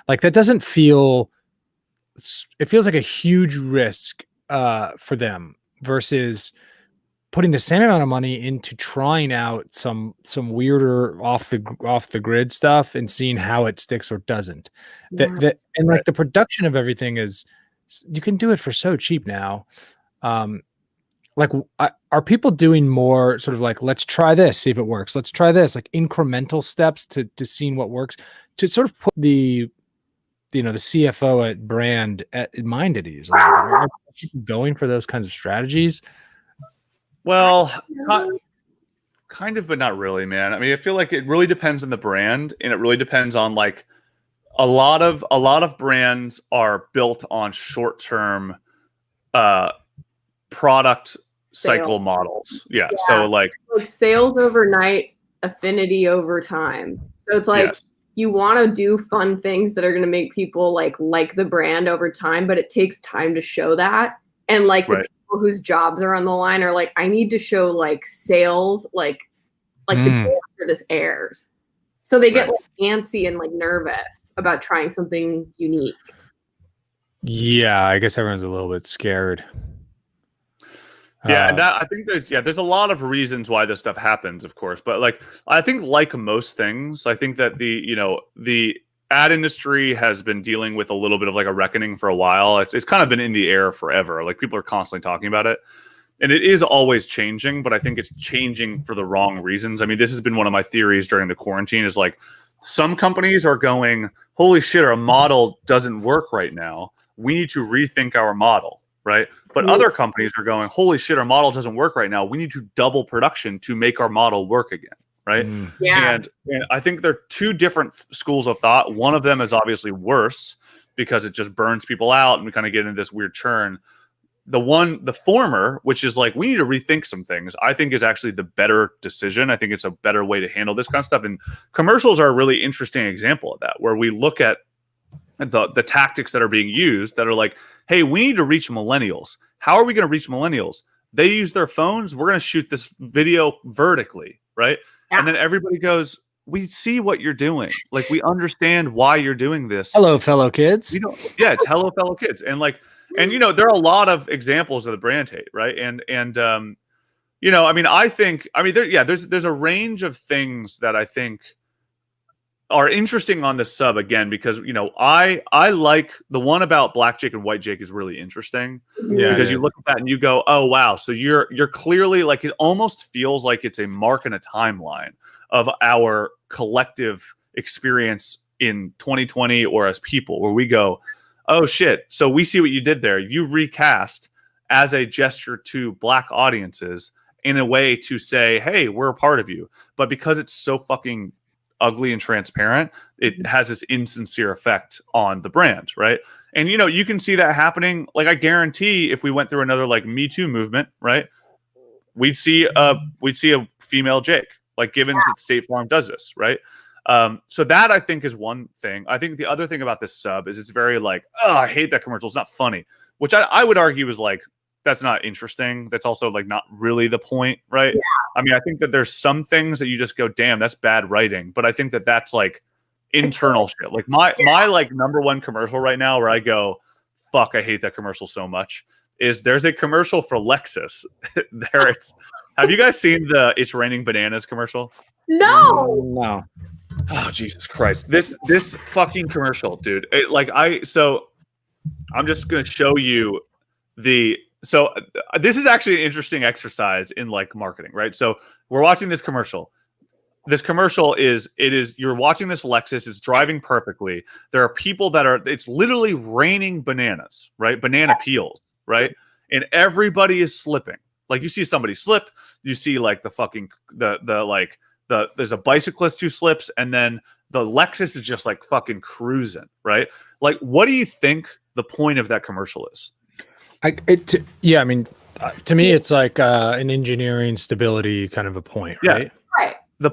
Like that doesn't feel. It feels like a huge risk for them versus putting the same amount of money into trying out some weirder off the grid stuff and seeing how it sticks or doesn't. That and like the production of everything is, you can do it for so cheap now. Like, are people doing more sort of like, let's try this, see if it works. Let's try this, like incremental steps to seeing what works, to sort of put the CFO at brand at mind at ease. Are people going for those kinds of strategies? Well, kind of, but not really, man. I mean, I feel like it really depends on the brand, and it really depends on like a lot of brands are built on short-term product cycle models. Yeah. So like sales overnight, affinity over time. So it's like you want to do fun things that are going to make people like the brand over time, but it takes time to show that. And like the people whose jobs are on the line are like, I need to show like sales, like the day after this airs. So they get like antsy and like nervous about trying something unique. Yeah, I guess everyone's a little bit scared. Yeah, and I think there's a lot of reasons why this stuff happens, of course, but like I think like most things, I think that the ad industry has been dealing with a little bit of like a reckoning for a while. It's kind of been in the air forever. Like people are constantly talking about it. And it is always changing, but I think it's changing for the wrong reasons. I mean, this has been one of my theories during the quarantine is like some companies are going, holy shit, our model doesn't work right now. We need to rethink our model, right? But other companies are going, holy shit, our model doesn't work right now. We need to double production to make our model work again, right? Yeah. And I think they're two different schools of thought. One of them is obviously worse because it just burns people out and we kind of get into this weird churn. The former, which is like, we need to rethink some things, I think is actually the better decision. I think it's a better way to handle this kind of stuff. And commercials are a really interesting example of that, where we look at the tactics that are being used that are like, hey, we need to reach millennials. How are we going to reach millennials? They use their phones. We're going to shoot this video vertically, right? Yeah. And then everybody goes, we see what you're doing. Like, we understand why you're doing this. Hello, fellow kids. Yeah, it's hello, fellow kids. And like, and there are a lot of examples of the brand hate, right? And I mean, there's a range of things that I think are interesting on this sub again, because I like the one about Black Jake and White Jake is really interesting. Yeah, because you look at that and you go, oh wow, so you're clearly like, it almost feels like it's a mark in a timeline of our collective experience in 2020 or as people, where we go, oh shit, so we see what you did there. You recast as a gesture to Black audiences in a way to say, hey, we're a part of you. But because it's so fucking ugly and transparent, it has this insincere effect on the brand, right? And you can see that happening. Like, I guarantee if we went through another like Me Too movement, right, we'd see a female Jake, like, given that State Farm does this, right? So that I think is one thing. I think the other thing about this sub is it's very like, oh, I hate that commercial. It's not funny, which I would argue is like, that's not interesting. That's also like not really the point, right? Yeah. I mean, I think that there's some things that you just go, damn, that's bad writing. But I think that that's like internal shit. Like my like number one commercial right now where I go, fuck, I hate that commercial so much, is there's a commercial for Lexus. Have you guys seen the It's Raining Bananas commercial? No. Oh, Jesus Christ. This fucking commercial, dude. So I'm just going to show you so this is actually an interesting exercise in like marketing, right? So we're watching this commercial. This commercial you're watching this Lexus. It's driving perfectly. There are people it's literally raining bananas, right? Banana peels, right? And everybody is slipping. Like, you see somebody slip, you see like there's a bicyclist who slips, and then the Lexus is just like fucking cruising, right? Like, what do you think the point of that commercial is? I mean, to me, it's like an engineering stability kind of a point, right? Yeah, right. The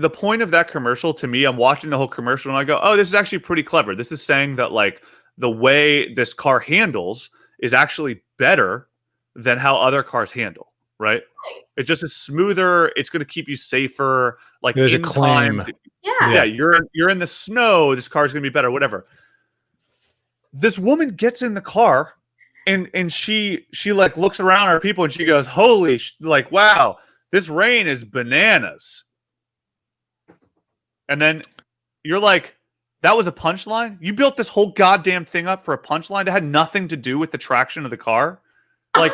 point of that commercial, to me, I'm watching the whole commercial and I go, oh, this is actually pretty clever. This is saying that like the way this car handles is actually better than how other cars handle, right? It just is smoother. It's going to keep you safer. Like, there's a claim. Yeah, you're in the snow. This car's going to be better. Whatever. This woman gets in the car, and she like looks around her people and she goes, holy, like, wow, this rain is bananas. And then you're like, that was a punchline? You built this whole goddamn thing up for a punchline that had nothing to do with the traction of the car? Like,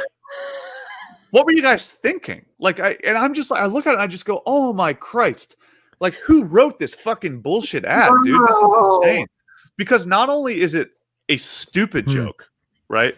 what were you guys thinking? Like, I'm just like, I look at it and I just go, oh my Christ. Like, who wrote this fucking bullshit ad, dude? This is insane. Because not only is it a stupid joke, right?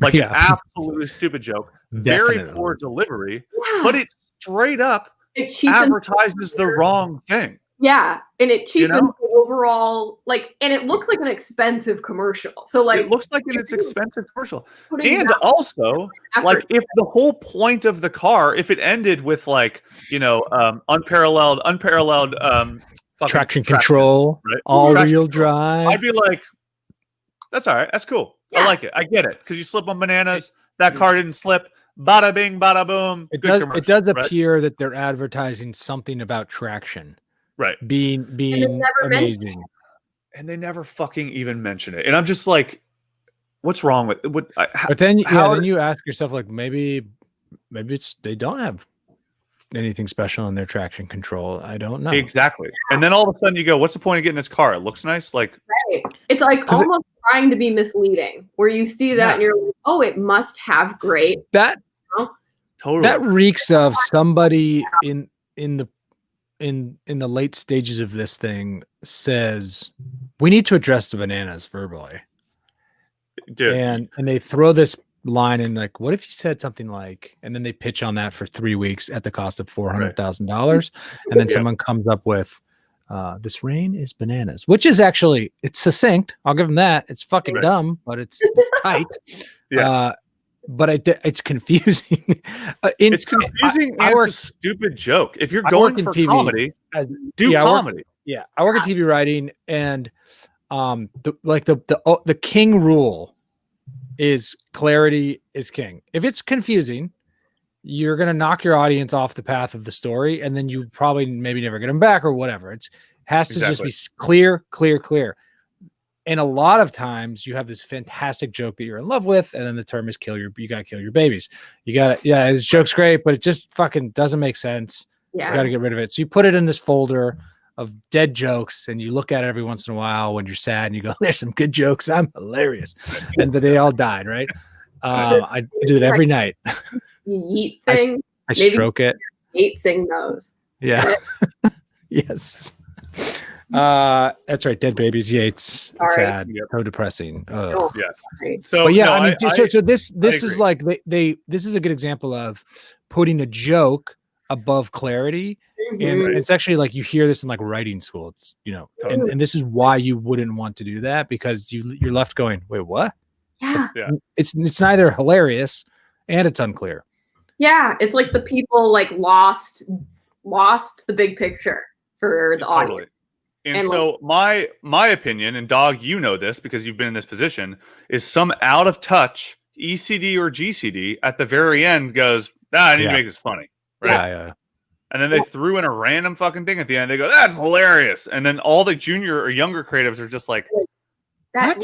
Like, an absolutely stupid joke, very poor delivery, but it straight up advertises the wrong thing. Yeah, and it cheapens the overall, like, and it looks like an expensive commercial. So like, it looks like it's expensive commercial. And also, like, if the whole point of the car, if it ended with like, unparalleled traction control, right? All-wheel drive, I'd be like, that's all right. That's cool. Yeah. I like it. I get it. Because you slip on bananas. That car didn't slip. Bada bing, bada boom. It does appear that they're advertising something about traction. Right. Being amazing. And they never fucking even mention it. And I'm just like, what's wrong with what? But then, then you ask yourself, like, maybe it's they don't have anything special in their traction control. I don't know. Exactly. And then all of a sudden you go, what's the point of getting this car? It looks nice. Like, right. It's like almost trying to be misleading, where you see that and you're like, oh, it must have great. That totally. That reeks of somebody in the late stages of this thing says we need to address the bananas verbally. Dude. And they throw this line in, like, what if you said something like, and then they pitch on that for 3 weeks at the cost of $400,000, and then someone comes up with this rain is bananas, which is actually, it's succinct. I'll give them that. It's fucking dumb, but it's tight. But it's confusing. It's confusing and it's a stupid joke. If you're going for TV, comedy, do comedy. I work in TV writing, and the king rule is clarity is king. If it's confusing, you're gonna knock your audience off the path of the story, and then you probably maybe never get them back or whatever. It has to just be clear. And a lot of times you have this fantastic joke that you're in love with, and then the term is you gotta kill your babies. This joke's great, but it just fucking doesn't make sense. Yeah. You gotta get rid of it. So you put it in this folder of dead jokes, and you look at it every once in a while when you're sad, and you go, there's some good jokes. I'm hilarious. But they all died, right? I do it every night. You yeet thing. I stroke it. Sing those. Yeah. Yes. That's right. Dead babies, Yates. Sad. So depressing. Yeah. So, but yeah, so this is like this is a good example of putting a joke above clarity. And it's actually like you hear this in like writing school. It's, and this is why you wouldn't want to do that, because you're left going, wait, what? Yeah. It's neither hilarious and it's unclear. Yeah. It's like the people like lost the big picture for the audience. And so my opinion, and Dog, you know this because you've been in this position, is some out of touch ECD or GCD at the very end goes, I need to make this funny. Right. Yeah. And then they threw in a random fucking thing at the end. They go, that's hilarious. And then all the junior or younger creatives are just like, that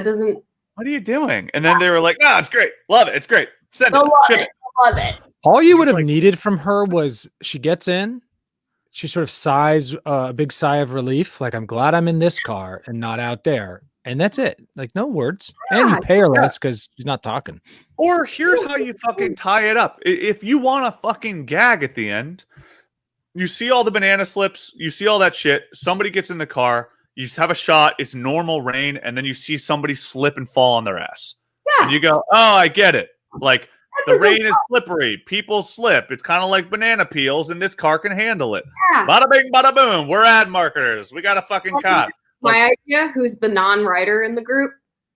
doesn't. What are you doing? And then they were like, it's great. Love it. It's great. Send it. Ship it. Love it. All you would have needed from her was she gets in, she sort of sighs a big sigh of relief, like, I'm glad I'm in this car and not out there. And that's it. Like, no words. And you pay her less because she's not talking. Or here's how you fucking tie it up. If you want a fucking gag at the end, you see all the banana slips, you see all that shit, somebody gets in the car, you have a shot, it's normal rain, and then you see somebody slip and fall on their ass. Yeah. And you go, I get it. Like, the rain is slippery. People slip. It's kind of like banana peels, and this car can handle it. Yeah. Bada bing, bada boom. We're ad marketers. We got a fucking cop. My idea, who's the non-writer in the group,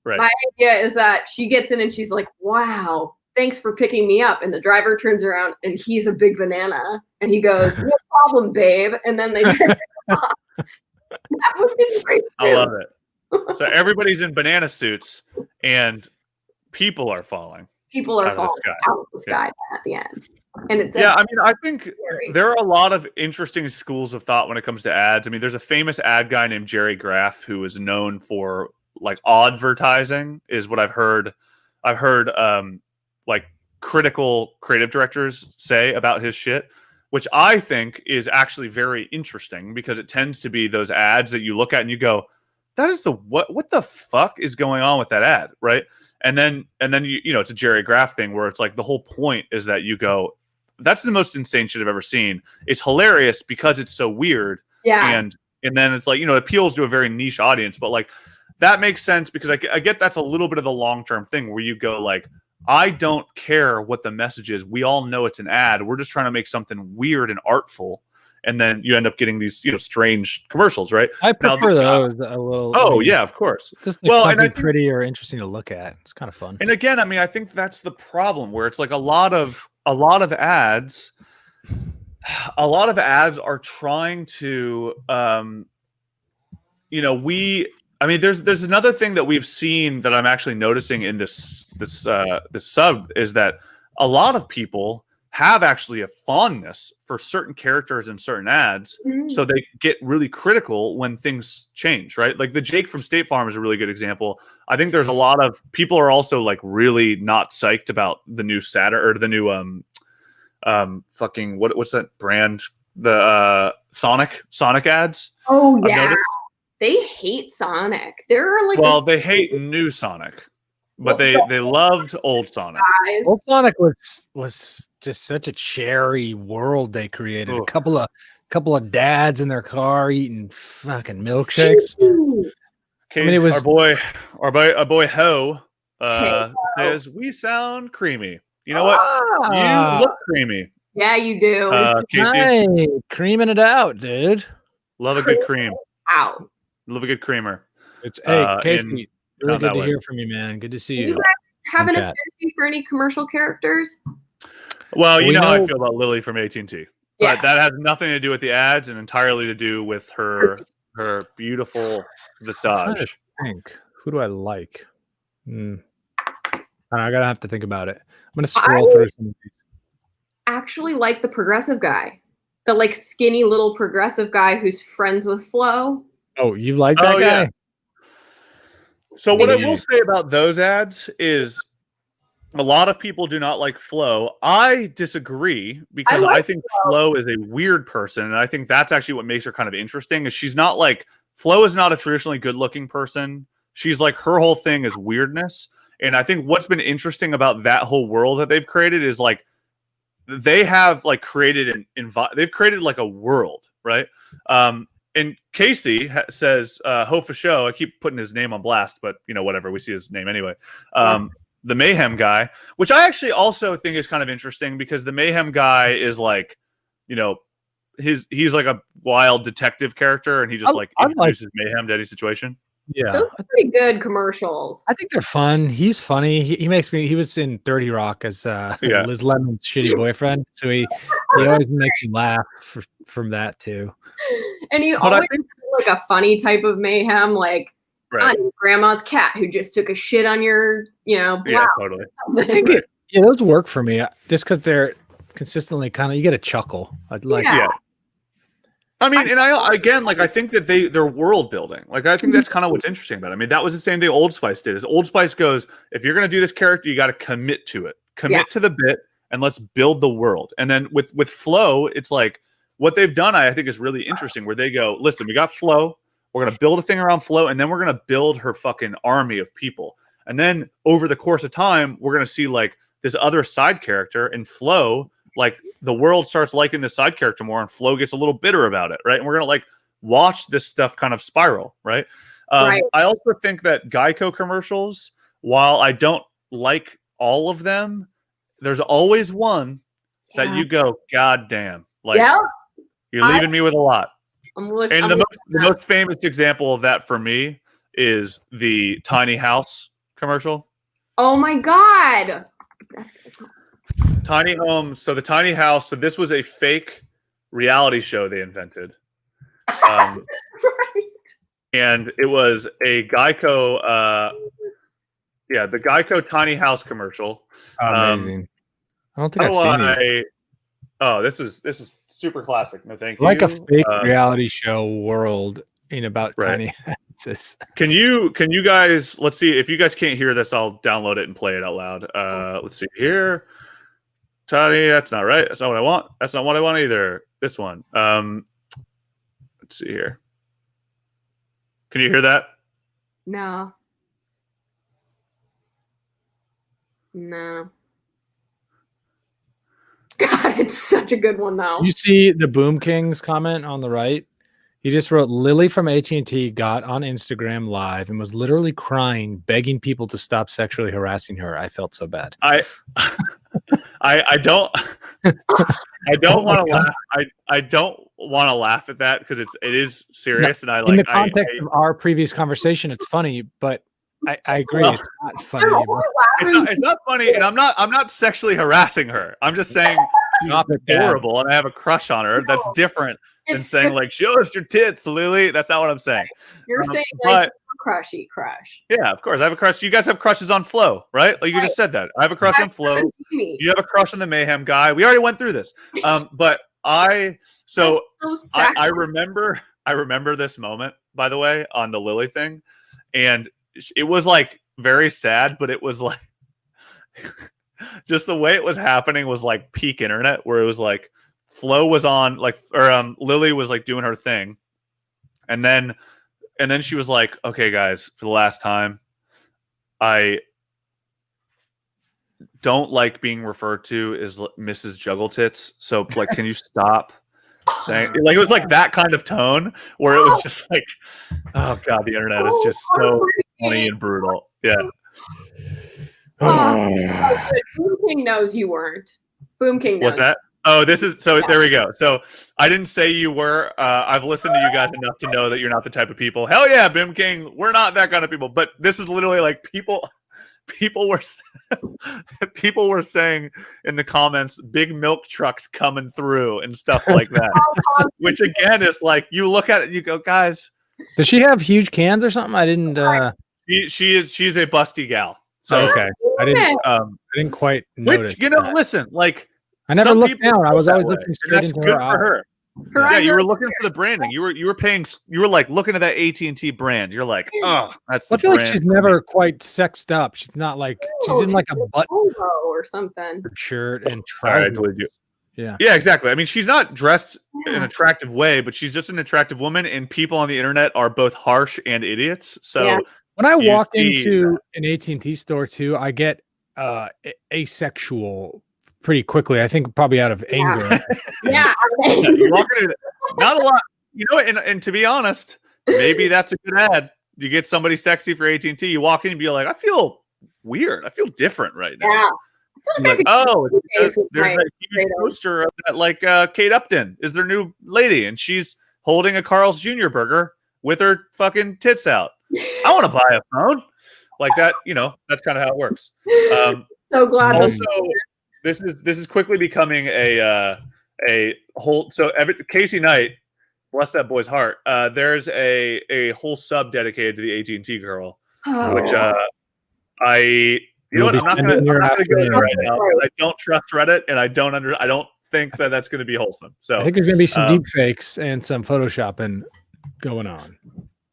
my idea is that she gets in and she's like, wow, thanks for picking me up. And the driver turns around and he's a big banana. And he goes, no problem, babe. And then they turn it off. That would be great too. I love it. So everybody's in banana suits and people are falling. People are falling out of the sky at the end. And it's I think there are a lot of interesting schools of thought when it comes to ads. I mean, there's a famous ad guy named Jerry Graff who is known for like advertising, is what I've heard. I've heard like critical creative directors say about his shit, which I think is actually very interesting because it tends to be those ads that you look at and you go, that is what the fuck is going on with that ad, right? And then you know it's a Jerry Graff thing where it's like the whole point is that you go, that's the most insane shit I've ever seen. It's hilarious because it's so weird. Yeah. And then it's like, it appeals to a very niche audience, but like that makes sense because I get that's a little bit of the long-term thing where you go like, I don't care what the message is. We all know it's an ad. We're just trying to make something weird and artful. And then you end up getting these, strange commercials, right? I prefer those a little. Oh, yeah, of course. Just like something pretty or interesting to look at. It's kind of fun. And again, I mean, I think that's the problem where it's like a lot of ads are trying to, there's another thing that we've seen that I'm actually noticing in this sub is that a lot of people have actually a fondness for certain characters in certain ads. So they get really critical when things change, right? Like the Jake from State Farm is a really good example. I think there's a lot of people are also like really not psyched about the new Saturn or the new fucking what's that brand? The Sonic ads. Oh I've yeah, noticed. they hate Sonic. They're like Well, they hate new Sonic, but they loved old Sonic. guys. Old Sonic was just such a cherry world they created. Ooh. A couple of dads in their car eating fucking milkshakes. Okay, I mean, it was our boy Ho Hey, says we sound creamy. You know what? You look creamy. Yeah, you do. Casey, Hey, creaming it out, dude. love a good cream. Out. Love a good creamer. Hey, Casey, really down good that to way. hear from you, man. Good to see You you. guys have an Chat. affinity for any commercial characters? Well, you We know how I know- feel about Lily from AT&T, but Yeah. that has nothing to do with the ads and entirely to do with her beautiful I'm trying to visage. think. Who do I like? I gotta have to think about it. I'm gonna scroll through some of these. Actually like the progressive guy. The like skinny little progressive guy who's friends with Flo. Oh, you like that guy? Yeah. So what I Yeah. will say about those ads is a lot of people do not like Flo. I disagree because I think Flo is a weird person, and I think that's actually what makes her kind of interesting. Is she's not like Flo is not a traditionally good-looking person. She's like her whole thing is weirdness, and I think what's been interesting about that whole world that they've created is like they have like created they've created like a world, right? And Casey says, "Ho for show." I keep putting his name on blast, but you know, whatever. We see his name anyway. The Mayhem guy, which I actually also think is kind of interesting because the Mayhem guy is like, you know, he's like a wild detective character, and he just introduces mayhem to any situation. Yeah, Those are pretty good commercials. I think they're fun. He's funny. He makes me. He was in 30 Rock as Liz Lemon's shitty boyfriend, so he always makes me laugh from that too. And he always like a funny type of mayhem, like grandma's cat who just took a shit on your, blouse. Yeah, totally. I think those work for me just because they're consistently kind of, you get a chuckle. I'd like, I mean, and I think that they're world building. Like, I think that's kind of what's interesting about it. I mean, that was the same thing Old Spice did. Is Old Spice goes, if you're going to do this character, you got to commit to it, to the bit, and let's build the world. And then with Flo, it's like what they've done. I think is really interesting. Where they go, listen, we got Flo. We're going to build a thing around Flo, and then we're going to build her fucking army of people. And then over the course of time, we're going to see like this other side character, and Flo, like the world starts liking this side character more, and Flo gets a little bitter about it, right? And we're going to like watch this stuff kind of spiral, right? I also think that Geico commercials, while I don't like all of them, there's always one that you go, God damn, like you're leaving me with a lot. And the most famous example of that for me is the tiny house commercial. Oh my God. Tiny homes. So the tiny house. So this was a fake reality show they invented. And it was a Geico. The Geico tiny house commercial. Amazing. I don't think I've seen it. Oh, this is super classic. No, thank you. Like a fake reality show world in about tiny houses. Can you guys? Let's see if you guys can't hear this. I'll download it and play it out loud. Let's see here. Tiny, that's not right. That's not what I want. That's not what I want either. This one. Let's see here. Can you hear that? No. God, it's such a good one though. You see the Boom King's comment on the right? He just wrote, Lily from AT&T got on Instagram Live and was literally crying, begging people to stop sexually harassing her. I felt so bad. I don't want to laugh. I don't want to laugh at that because it is serious, and I like in the context of our previous conversation, it's funny, but I agree, it's not funny anymore. It's not funny, and I'm not sexually harassing her. I'm just saying she's adorable, and I have a crush on her. That's different than saying like, show us your tits, Lily. That's not what I'm saying. You're saying like crushy crush. Yeah, of course. I have a crush. You guys have crushes on Flo, right? Like you just said that. I have a crush on Flo. You have a crush on the Mayhem guy. We already went through this. But I remember this moment, by the way, on the Lily thing. And it was like very sad, but it was like just the way it was happening was like peak internet, where it was like Flo was on, like, or Lily was like doing her thing, and then she was like, "Okay, guys, for the last time, I don't like being referred to as Mrs. Juggle Tits. So, like, can you stop saying?" Like, it was like that kind of tone where it was just like, "Oh God, the internet is just so funny and brutal." Yeah. Boom King knows you weren't. Boom King knows. What's that? Oh, this is so. There we go. So I didn't say you were. I've listened to you guys enough to know that you're not the type of people. Hell yeah, Boom King. We're not that kind of people. But this is literally like people were saying in the comments, big milk trucks coming through and stuff like that. Which again is like, you look at it, you go, guys. Does she have huge cans or something? I didn't. She's a busty gal. So okay, I didn't quite notice. Which, you know, listen, like, I never looked down. I was always looking straight into her eye. Yeah, you were looking for the branding. You were paying. You were like looking at that AT&T brand. You're like, oh, that's. I feel like she's never quite sexed up. She's not like she's in like a button or something shirt and trousers. Yeah, exactly. I mean, she's not dressed in an attractive way, but she's just an attractive woman, and people on the internet are both harsh and idiots. So when I walk into an AT&T store too, I get asexual pretty quickly. I think probably out of anger. Yeah. You walk in, not a lot. You know, and to be honest, maybe that's a good ad. You get somebody sexy for AT&T. You walk in and be like, I feel weird. I feel different right now. Yeah. Like, oh, there's that huge poster of that, like, Kate Upton is their new lady, and she's holding a Carl's Jr. burger with her fucking tits out. I want to buy a phone like that. You know, that's kind of how it works. So glad. Also, this is quickly becoming a whole. So Casey Knight, bless that boy's heart. There's a whole sub dedicated to the AT&T girl, which you know what? I'm not gonna go there right now. I don't trust Reddit, and I don't think that that's going to be wholesome. So I think there's going to be some deep fakes and some photoshopping going on.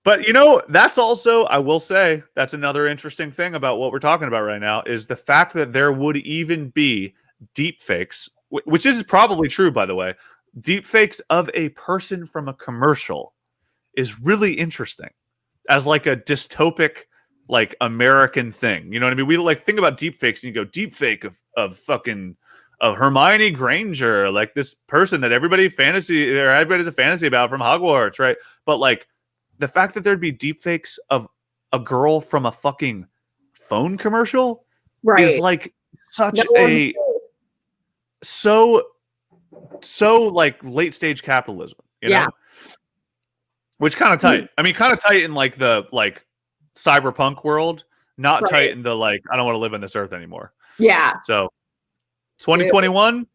But, you know, that's also, I will say, that's another interesting thing about what we're talking about right now is the fact that there would even be deep fakes, which is probably true, by the way. Deep fakes of a person from a commercial is really interesting as like a dystopic, like, American thing. You know what I mean? We like think about deep fakes and you go, deep fake of Hermione Granger, like this person that everybody's a fantasy about from Hogwarts, right? But like, the fact that there'd be deepfakes of a girl from a fucking phone commercial is like such so like late stage capitalism, you know? Which kind of tight. I mean, kind of tight in like the like cyberpunk world, not tight in the like, I don't want to live on this earth anymore. Yeah. So 2021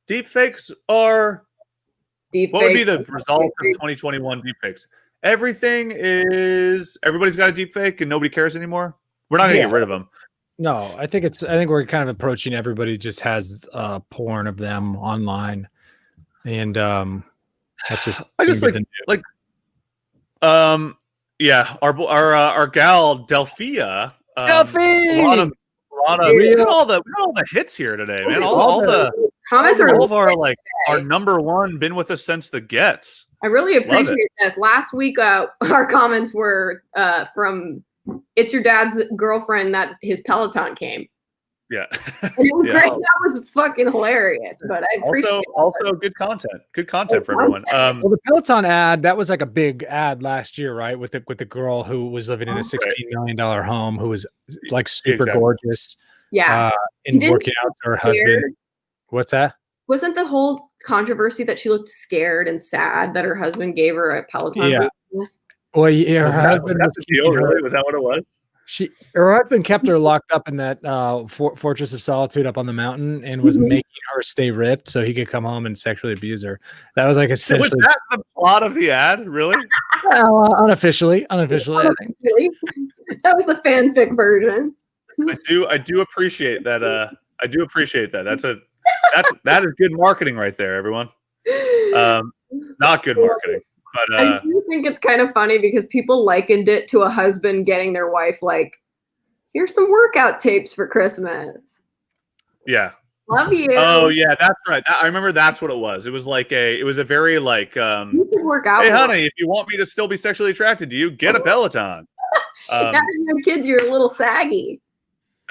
deepfakes are what would be the result of 2021 deepfakes? Everybody's got a deep fake and nobody cares anymore. We're not gonna get rid of them. No, I think we're kind of approaching everybody just has porn of them online. And that's just our gal Delphia. Delphine! We got all the hits here today, man. All the comments are all of our number one, been with us since the gets. I really appreciate this. Last week, our comments were from "It's your dad's girlfriend that his Peloton came." Yeah, and it was great. That was fucking hilarious. But I appreciate also good content for everyone. Well, the Peloton ad, that was like a big ad last year, right? With the girl who was living in a $16 million home, who was like super gorgeous. Yeah, and working out to her husband. What's that? Wasn't the whole controversy that she looked scared and sad that her husband gave her a Peloton? Yeah. Well, yeah, her husband was really? Was that what it was? Her husband kept her locked up in that fortress of solitude up on the mountain and was making her stay ripped so he could come home and sexually abuse her. That was like essentially. Was that the plot of the ad? Really? Unofficially, I think. That was the fanfic version. I do appreciate that. That is good marketing right there, everyone. Not good marketing. But I do think it's kind of funny because people likened it to a husband getting their wife like, here's some workout tapes for Christmas. Yeah. Love you. Oh yeah, that's right. I remember that's what it was. It was a very like You should work out. hey more. honey, if you want me to still be sexually attracted to you, get a Peloton. Now that you have kids, you're a little saggy.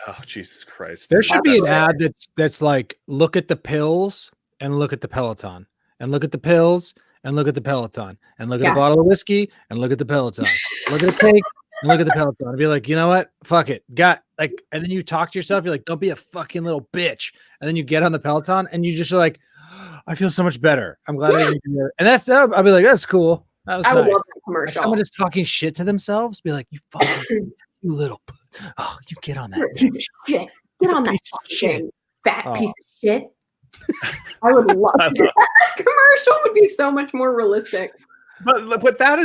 Oh Jesus Christ. There should be an That's ad that's like, look at the pills and look at the Peloton, and look at the pills and look at the Peloton, and look at Yeah. a bottle of whiskey and look at the Peloton, look at a cake and look at the Peloton. And be like, you know what? Fuck it. And then you talk to yourself. You're like, don't be a fucking little bitch. And then you get on the Peloton and you just are like, I feel so much better. I'm glad I didn't do that. And that's, I'll be like, that's cool. That was I would nice. love that Like commercial. someone just talking shit to themselves. Be like, you fucking you little, oh, you get on that You're a thing. piece of shit. Get on that Piece of fucking shit. thing, fat Oh. piece of shit. I would love that. Commercial would be so much more realistic. But that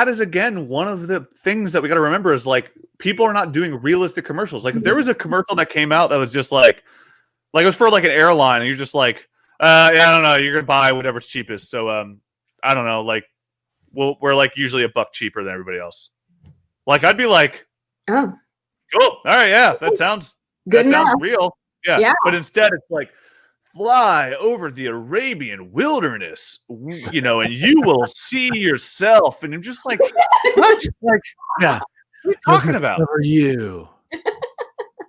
is again one of the things that we got to remember is like people are not doing realistic commercials. Like if there was a commercial that came out that was just like it was for like an airline and you're just like yeah, I don't know, you're gonna buy whatever's cheapest. So I don't know, like we're like usually $1 cheaper than everybody else. Like I'd be like, Oh, cool, all right, yeah, that sounds good enough. sounds real. Yeah. But instead it's like fly over the Arabian wilderness, you know, and you will see yourself. And I'm just like, what? Like, Yeah. what are you talking about? Discover you.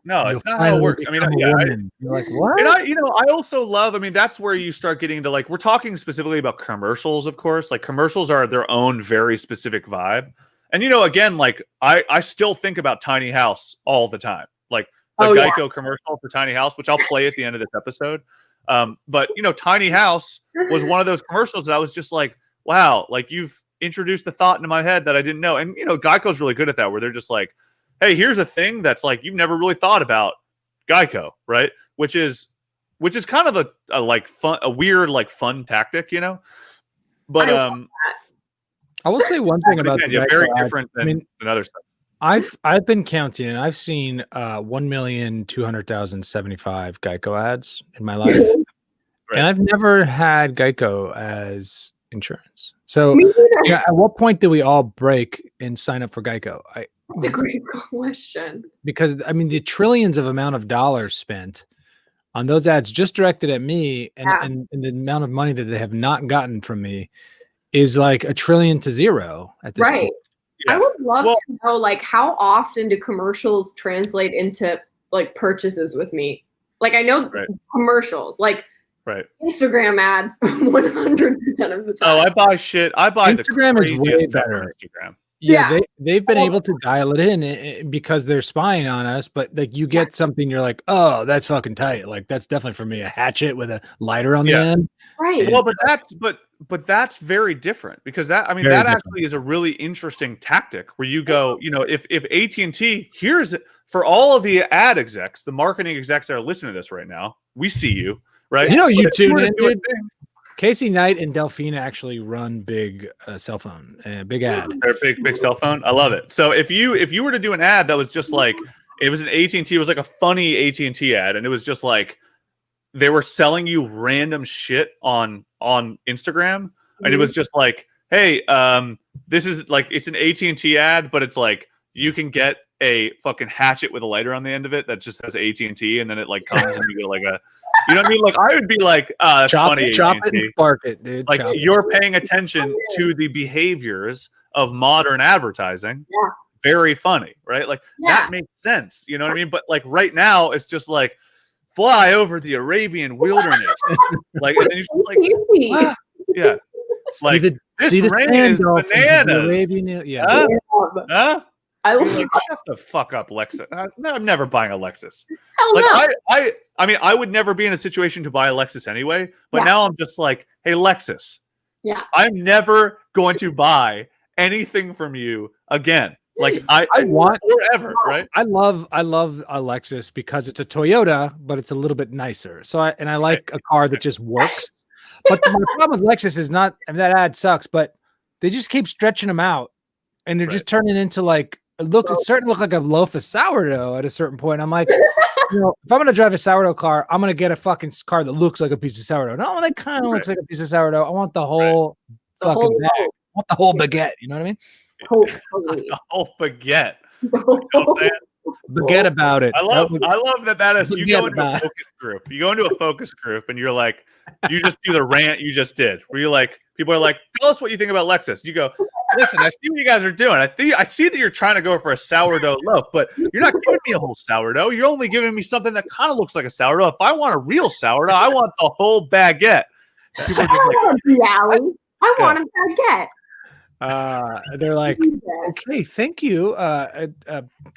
No, You'll it's not how it finally works. I mean, become a yeah, woman. You're like, what? and I also love, I mean, that's where you start getting into like, we're talking specifically about commercials, of course. Like commercials are their own very specific vibe. And, you know, again, like I still think about Tiny House all the time. Like the Geico commercial for Tiny House, which I'll play at the end of this episode. But, you know, Tiny House was one of those commercials that I was just like, wow, like you've introduced a thought into my head that I didn't know. And, you know, Geico's really good at that, where they're just like, hey, here's a thing that's like you've never really thought about Geico, right? Which is kind of a like fun, a weird like fun tactic, you know. But I will say one thing about again, the yeah, Geico very ad. different I mean, than other stuff. I've been counting and I've seen 1,200,075 Geico ads in my life. Right. And I've never had Geico as insurance. So Me neither. yeah, at what point do we all break and sign up for Geico? That's a great question. Because I mean the trillions of amount of dollars spent on those ads just directed at me and the amount of money that they have not gotten from me is like $1 trillion to zero at this Right. point. Yeah. I would love to know, like, how often do commercials translate into like purchases with me? Like, I know commercials, like Instagram ads, 100% of the time. Oh, I buy shit. I buy Instagram the is craziest way stuff on better. Instagram. Yeah, they've been able to dial it in because they're spying on us. But like, you get something, you're like, oh, that's fucking tight. Like, that's definitely for me. A hatchet with a lighter on the end. Right. Well, but that's very different because that Very different. actually is a really interesting tactic where you go, you know, if AT&T, here's for all of the ad execs, the marketing execs that are listening to this right now, we see you, right? You know, you But if you tune were to in, do a dude. thing- Casey Knight and Delphina actually run big cell phone, big ad. Their big cell phone. I love it. So if you were to do an ad that was just like it was an AT&T, it was like a funny AT&T ad, and it was just like they were selling you random shit on Instagram, and it was just like, hey, this is like it's an AT&T ad, but it's like you can get a fucking hatchet with a lighter on the end of it that just says AT&T, and then it like comes and you get like a. You know what I mean? Like I would be like, that's funny. Chop it and spark it, dude. Like you're paying attention to the behaviors of modern advertising. Yeah. Very funny, right? Like that makes sense. You know what I mean? But like right now, it's just like fly over the Arabian wilderness. Like, and then you're just like, ah, yeah. Like this rain is bananas. Yeah. Huh? I You're like, shut the fuck up, Lexus. I'm never buying a Lexus. Hell Like no. I mean, I would never be in a situation to buy a Lexus anyway. But now I'm just like, hey, Lexus. Yeah. I'm never going to buy anything from you again. Like I want forever, right? I love a Lexus because it's a Toyota, but it's a little bit nicer. So I like a car that just works. But my problem with Lexus is not, I mean, that ad sucks, but they just keep stretching them out, and they're just turning into like it's starting to look like a loaf of sourdough at a certain point. I'm like, you know, if I'm gonna drive a sourdough car, I'm gonna get a fucking car that looks like a piece of sourdough. No, that kind of looks like a piece of sourdough. I want the whole fucking bag. I want the whole baguette. You know what I mean? Totally. The whole baguette. You know what I'm saying? Forget about it. I love that is you Forget go into a about it. focus group. You go into a focus group and you're like, you just do the rant you just did. Where you're like, people are like, tell us what you think about Lexus. You go, listen, I see what you guys are doing. I see that you're trying to go for a sourdough loaf, but you're not giving me a whole sourdough. You're only giving me something that kind of looks like a sourdough. If I want a real sourdough, I want the whole baguette. And people are just like, I want a baguette. They're like, okay, thank you. Focus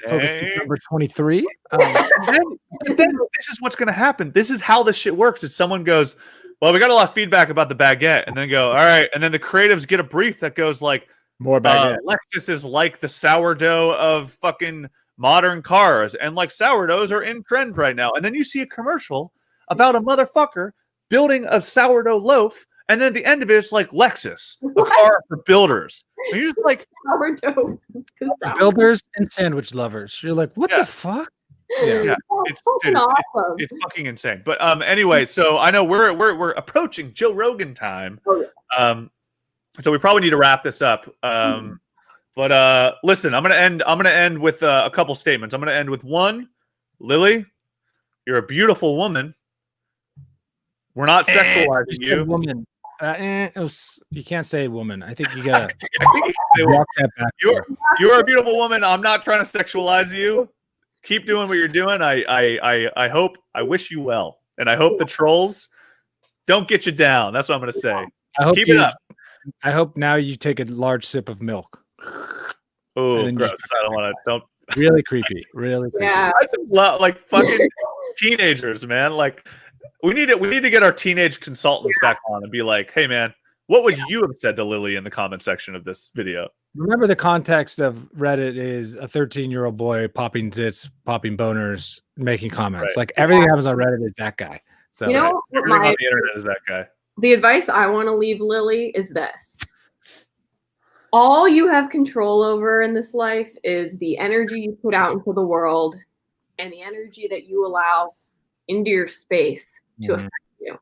group number 23. then this is what's going to happen. This is how this shit works. Is someone goes, well, we got a lot of feedback about the baguette, and then go, all right, and then the creatives get a brief that goes like, more baguette. Lexus is like the sourdough of fucking modern cars, and like sourdoughs are in trend right now. And then you see a commercial about a motherfucker building a sourdough loaf. And then at the end of it, it's like Lexus, a car for builders. And you're just like sourdough. Builders and sandwich lovers. You're like, what the fuck? Yeah. It's fucking insane. But anyway, so I know we're approaching Joe Rogan time. So we probably need to wrap this up. But listen, I'm gonna end with a couple statements. I'm gonna end with one. Lily, you're a beautiful woman. We're not sexualizing you. Woman. You can't say woman. I think you gotta walk that back. You're a beautiful woman. I'm not trying to sexualize you. Keep doing what you're doing. I wish you well, and I hope the trolls don't get you down. That's what I'm gonna say. Keep it up. I hope now you take a large sip of milk. Oh, gross! I don't want to. Don't. Really creepy. Really creepy. Yeah. I just love like fucking teenagers, man. Like. We need to get our teenage consultants back on and be like, hey man, what would you have said to Lily in the comment section of this video? Remember, the context of Reddit is a 13-year-old boy popping zits, popping boners, making comments. Right. Like everything that happens on Reddit is that guy. So you know, everything on the internet is that guy. The advice I want to leave Lily is this. All you have control over in this life is the energy you put out into the world and the energy that you allow into your space to affect you.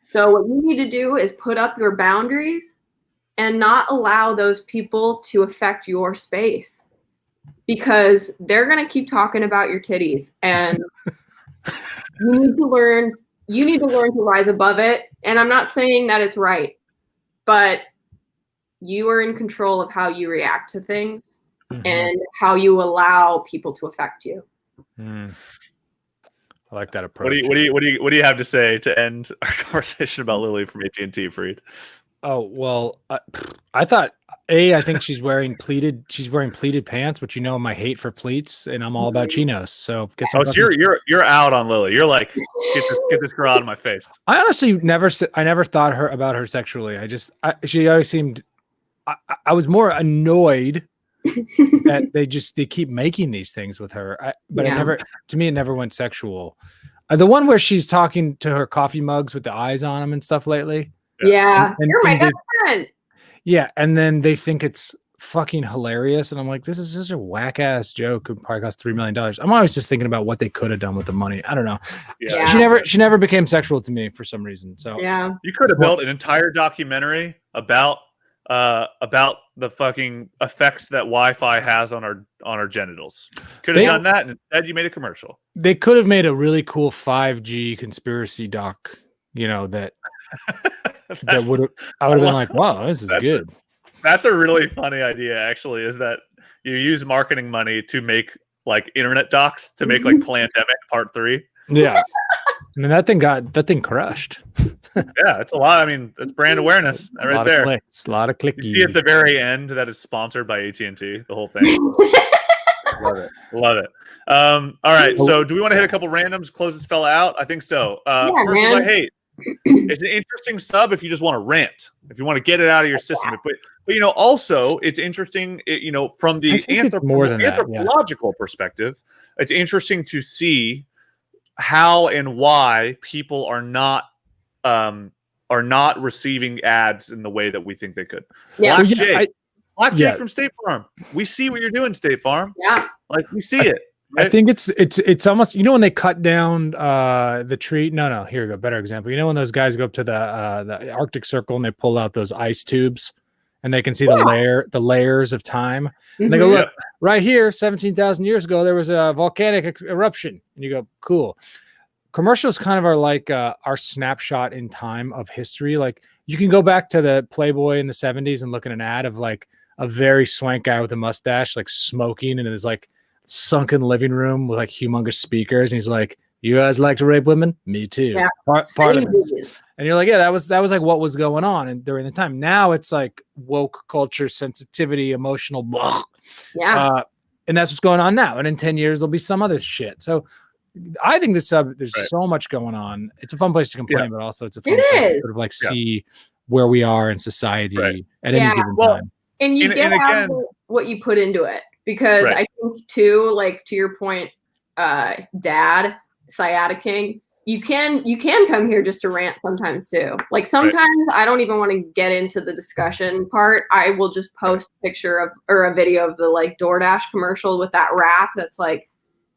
So what you need to do is put up your boundaries and not allow those people to affect your space, because they're going to keep talking about your titties, and you need to learn to rise above it. And I'm not saying that it's right, but you are in control of how you react to things and how you allow people to affect you. I like that approach. What do you have to say to end our conversation about Lily from AT&T, Freed? Oh well, I thought I think she's wearing pleated pants, which my hate for pleats, and I'm all about chinos. So get some. Oh, so you're out on Lily. You're like, get this girl out of my face. I honestly never thought about her sexually. She always seemed. I was more annoyed that they keep making these things with her. To me, it never went sexual. The one where she's talking to her coffee mugs with the eyes on them and stuff lately. Yeah. You're my best friend. Yeah. And then they think it's fucking hilarious. And I'm like, this is just a whack ass joke. It probably cost $3 million. I'm always just thinking about what they could have done with the money. I don't know. Yeah. She never became sexual to me for some reason. So yeah, you could have built an entire documentary about the fucking effects that Wi-Fi has on our genitals. Could have done that, and instead you made a commercial. They could have made a really cool 5G conspiracy doc, that I would have been like, wow, this is good. That's a really funny idea, actually, is that you use marketing money to make like internet docs, to make like Plandemic Part 3. Yeah. I mean, that thing crushed. Yeah, it's a lot. I mean, it's brand awareness right there. A lot of clicks. You see at the very end that it's sponsored by AT&T, the whole thing. Love it. All right. So do we want to hit a couple randoms, close this fella out? I think so. Commercials I hate. It's an interesting sub if you just want to rant, if you want to get it out of your system. But also it's interesting, from the anthropological perspective, it's interesting to see how and why people are not receiving ads in the way that we think they could. Yeah. Black Jake from State Farm. We see what you're doing, State Farm. Yeah. Like we see it. Right? I think it's almost, when they cut down the tree. No, here we go. Better example. When those guys go up to the Arctic Circle and they pull out those ice tubes and they can see Yeah. the layers of time. And they go, Mhm. look, right here, 17,000 years ago, there was a volcanic eruption. And you go, cool. Commercials kind of are like our snapshot in time of history. Like you can go back to the Playboy in the 70s and look at an ad of like a very swank guy with a mustache, like smoking in his like sunken living room with like humongous speakers. And he's like, you guys like to rape women? Me too. Yeah. Part Same of this. movies. And you're like, yeah, that was like what was going on and during the time. Now it's like woke culture, sensitivity, emotional blah. Yeah. And that's what's going on now. And in 10 years, there'll be some other shit. So I think there's so much going on. It's a fun place to complain, but also it's a fun place to sort of like see where we are in society at any given time. And you get out what you put into it, because I think too, like to your point, Dad, Sciatica King, you can come here just to rant sometimes too. Like sometimes I don't even want to get into the discussion part. I will just post a picture of or a video of the like DoorDash commercial with that rap that's like,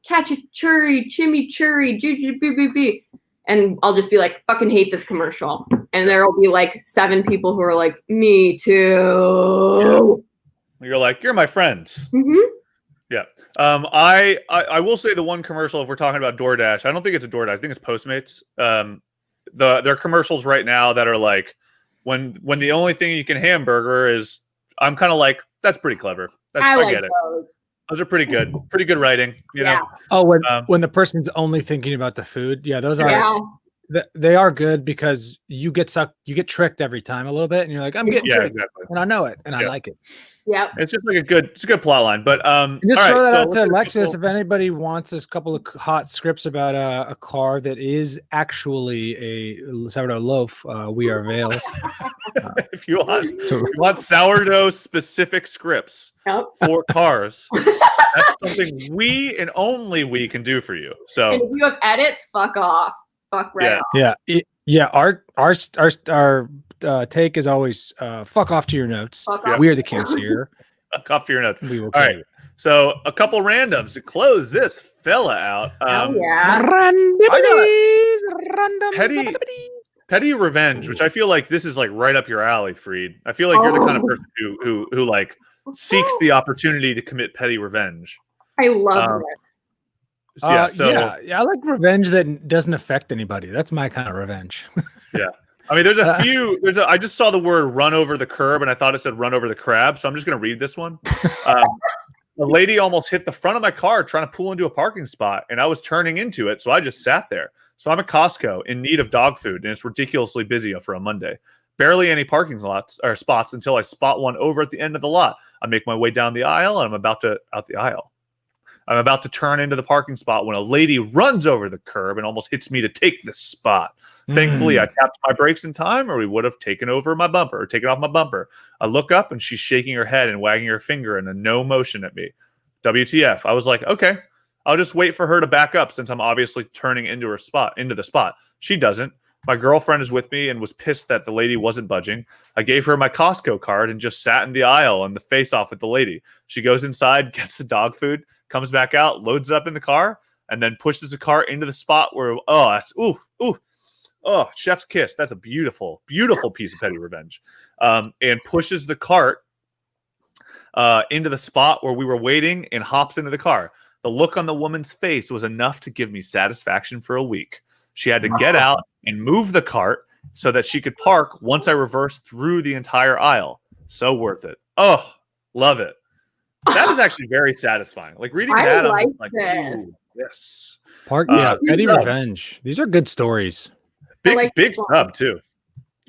catch a churry, chimichurri, GGBBB. And I'll just be like, fucking hate this commercial. And there will be like 7 people who are like, me too. Yeah. You're like, you're my friends. Mm-hmm. Yeah. I will say the one commercial, if we're talking about DoorDash, I don't think it's a DoorDash. I think it's Postmates. There are commercials right now that are like, when the only thing you can hamburger is, I'm kind of like, that's pretty clever. I get it. Those are pretty good. Pretty good writing, you know. Oh, when the person's only thinking about the food, those are they are good because you get tricked every time a little bit, and you're like, I'm getting tricked, and I know it, and I like it. Yeah, it's just like it's a good plot line. But just throw that out to Alexis if anybody wants a couple of hot scripts about a car that is actually a sourdough loaf. We are avails. If you want sourdough specific scripts for cars, that's something we and only we can do for you. So and if you have edits, fuck off. Fuck right off. Yeah. Our take is always fuck off to your notes. We are the kings here. Fuck off to your notes. We will. All right. So a couple randoms to close this fella out. Petty revenge, which I feel like this is like right up your alley, Freed. I feel like you're the kind of person who like seeks the opportunity to commit petty revenge. I love it. I like revenge that doesn't affect anybody. That's my kind of revenge. Yeah. I mean, there's a few. I just saw the word "run over the curb" and I thought it said "run over the crab," so I'm just going to read this one. The lady almost hit the front of my car trying to pull into a parking spot, and I was turning into it, so I just sat there. So I'm at Costco in need of dog food, and it's ridiculously busy for a Monday. Barely any parking lots or spots until I spot one over at the end of the lot. I make my way down the aisle, and I'm about to turn into the parking spot when a lady runs over the curb and almost hits me to take this spot. Thankfully, I tapped my brakes in time, or we would have taken off my bumper. I look up, and she's shaking her head and wagging her finger in a no motion at me. WTF. I was like, okay, I'll just wait for her to back up since I'm obviously turning into the spot. She doesn't. My girlfriend is with me and was pissed that the lady wasn't budging. I gave her my Costco card and just sat in the aisle and the face off with the lady. She goes inside, gets the dog food, comes back out, loads it up in the car, and then pushes the car into the spot where, chef's kiss. That's a beautiful, beautiful piece of petty revenge. And pushes the cart into the spot where we were waiting and hops into the car. The look on the woman's face was enough to give me satisfaction for a week. She had to get out and move the cart so that she could park once I reversed through the entire aisle. So worth it. Oh, love it. That is actually very satisfying. Like reading that, I'm like, ooh, yes. Petty revenge. These are good stories. Big sub too.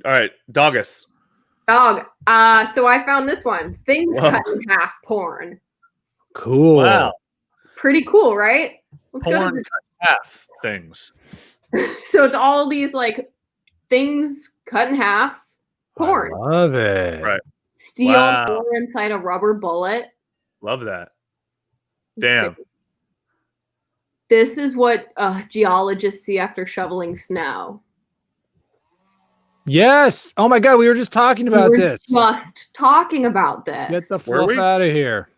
All right, Doggus. So I found this one. Things cut in half porn. Cool. Wow. Pretty cool, right? Porn cut in half things. So it's all these like things cut in half porn. I love it. Right. Steel door inside a rubber bullet. Love that. Damn. This is what geologists see after shoveling snow. Yes. Oh my God, we were just talking about this. Just talking about this. Get the fluff out of here.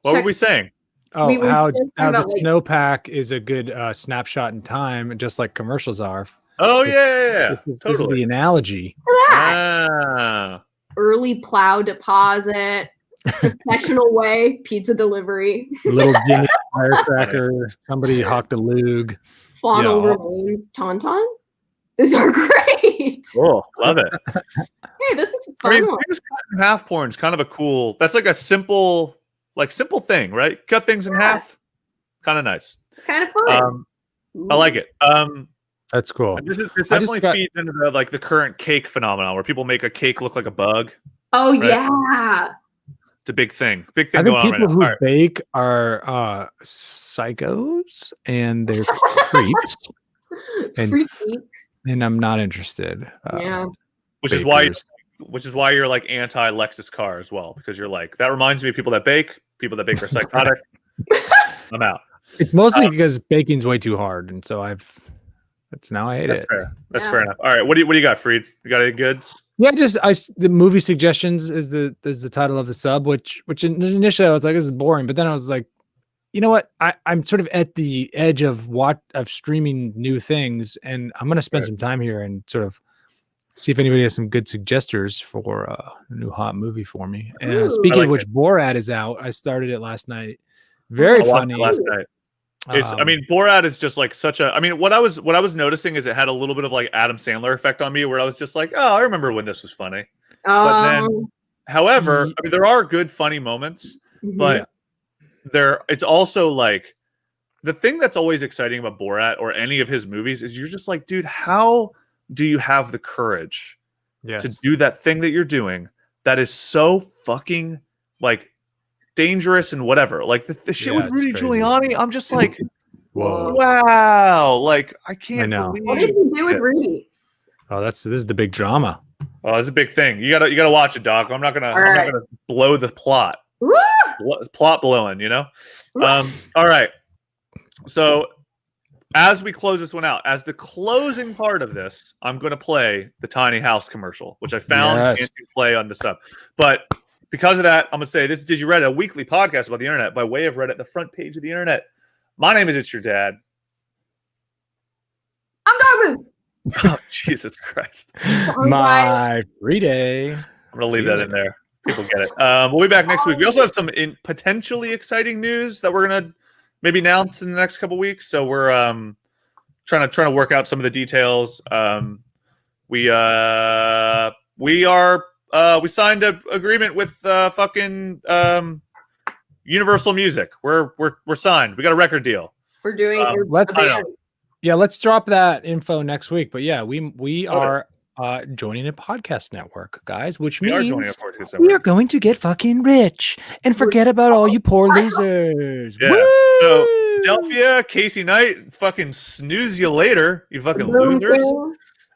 What were we saying? Oh, how the snowpack is a good snapshot in time, just like commercials are. Oh yeah. This is the analogy. Look at that. early plow deposit, processional way, pizza delivery, Little Jimmy firecracker, somebody hawked a lug. faunal remains, tauntaun. These are great. Cool, love it. Hey, this is a I mean, fun one. famous cut in half porn is kind of a cool. That's like a simple thing, right? Cut things in half, kind of nice. Kind of fun. I like it. That's cool. This definitely feeds into the current cake phenomenon where people make a cake look like a bug. Oh right? yeah, it's a big thing. Big I thing think going on right people now. who bake are psychos and they're creeps. And I'm not interested. Yeah. Which is why you're like anti Lexus car as well, because you're like, that reminds me of people that bake are psychotic. I'm out. It's mostly because baking's way too hard, and so I hate it. Fair. That's fair enough. All right, what do you got, Freed? You got any goods? Yeah, the movie suggestions is the title of the sub, which initially I was like, this is boring, but then I was like, you know what? I'm sort of at the edge of streaming new things, and I'm gonna spend some time here and sort of see if anybody has some good suggestors for a new hot movie for me. And speaking of which, Borat is out. I started it last night. Very funny. Last night. Borat is just like such a. I mean, what I was noticing is it had a little bit of like Adam Sandler effect on me, where I was just like, oh, I remember when this was funny. But then, however, I mean, there are good funny moments, but it's also like the thing that's always exciting about Borat or any of his movies is you're just like, dude, how do you have the courage to do that thing that you're doing that is so fucking like dangerous and whatever? Like the shit with Rudy Giuliani, I'm just like, wow, like I can't believe. What did he do with Rudy? Oh, this is the big drama. Oh, it's a big thing. You gotta watch it, Doc. I'm not gonna blow the plot. Plot blowing, you know. All right. So as we close this one out, as the closing part of this, I'm going to play the tiny house commercial, which I found and to play on the sub. But because of that, I'm going to say this is Did You Reddit, a weekly podcast about the internet by way of Reddit, the front page of the internet. My name is It's Your Dad. I'm Darbu. Oh, Jesus Christ. My free day. I'm going to leave that in there. People get it. We'll be back next week. We also have some potentially exciting news that we're going to maybe announce in the next couple weeks. So we're trying to work out some of the details. We signed an agreement with fucking Universal Music. We're signed. We got a record deal. We're doing let's drop that info next week. But yeah, we are joining a podcast network, guys, which means we are going to get fucking rich and forget about all you poor losers. Yeah. Woo! So Delphia, Casey Knight, fucking snooze you later, you fucking losers.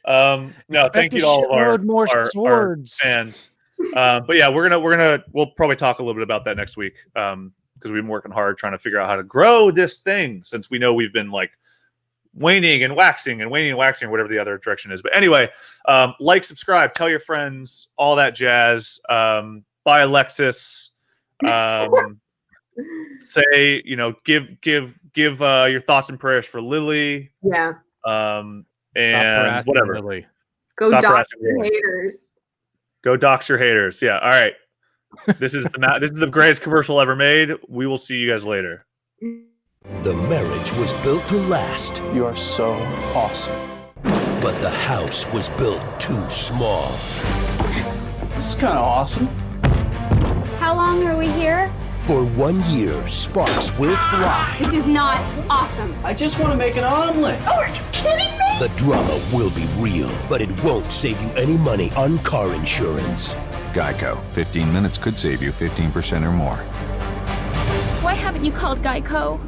No, thank you to all of our fans. But yeah, we'll probably talk a little bit about that next week because we've been working hard trying to figure out how to grow this thing since we know we've been like waning and waxing or whatever the other direction is. But anyway, like, subscribe, tell your friends, all that jazz. Buy a Lexus. Say, give your thoughts and prayers for Lily. Yeah. And whatever. Lily. Go dox your haters. Go dox your haters. Yeah. All right. This is the greatest commercial ever made. We will see you guys later. The marriage was built to last. You are so awesome. But the house was built too small. This is kind of awesome. How long are we here? For 1 year, sparks will fly. This is not awesome. I just want to make an omelet. Oh, are you kidding me? The drama will be real, but it won't save you any money on car insurance. Geico. 15 minutes could save you 15% or more. Why haven't you called Geico?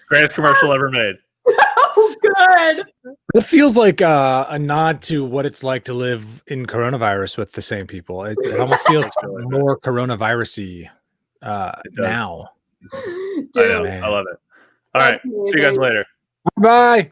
Greatest commercial ever made. So good. It feels like a nod to what it's like to live in coronavirus with the same people. It almost feels more coronavirus-y now. I know. I love it. All right. See you guys later. Bye.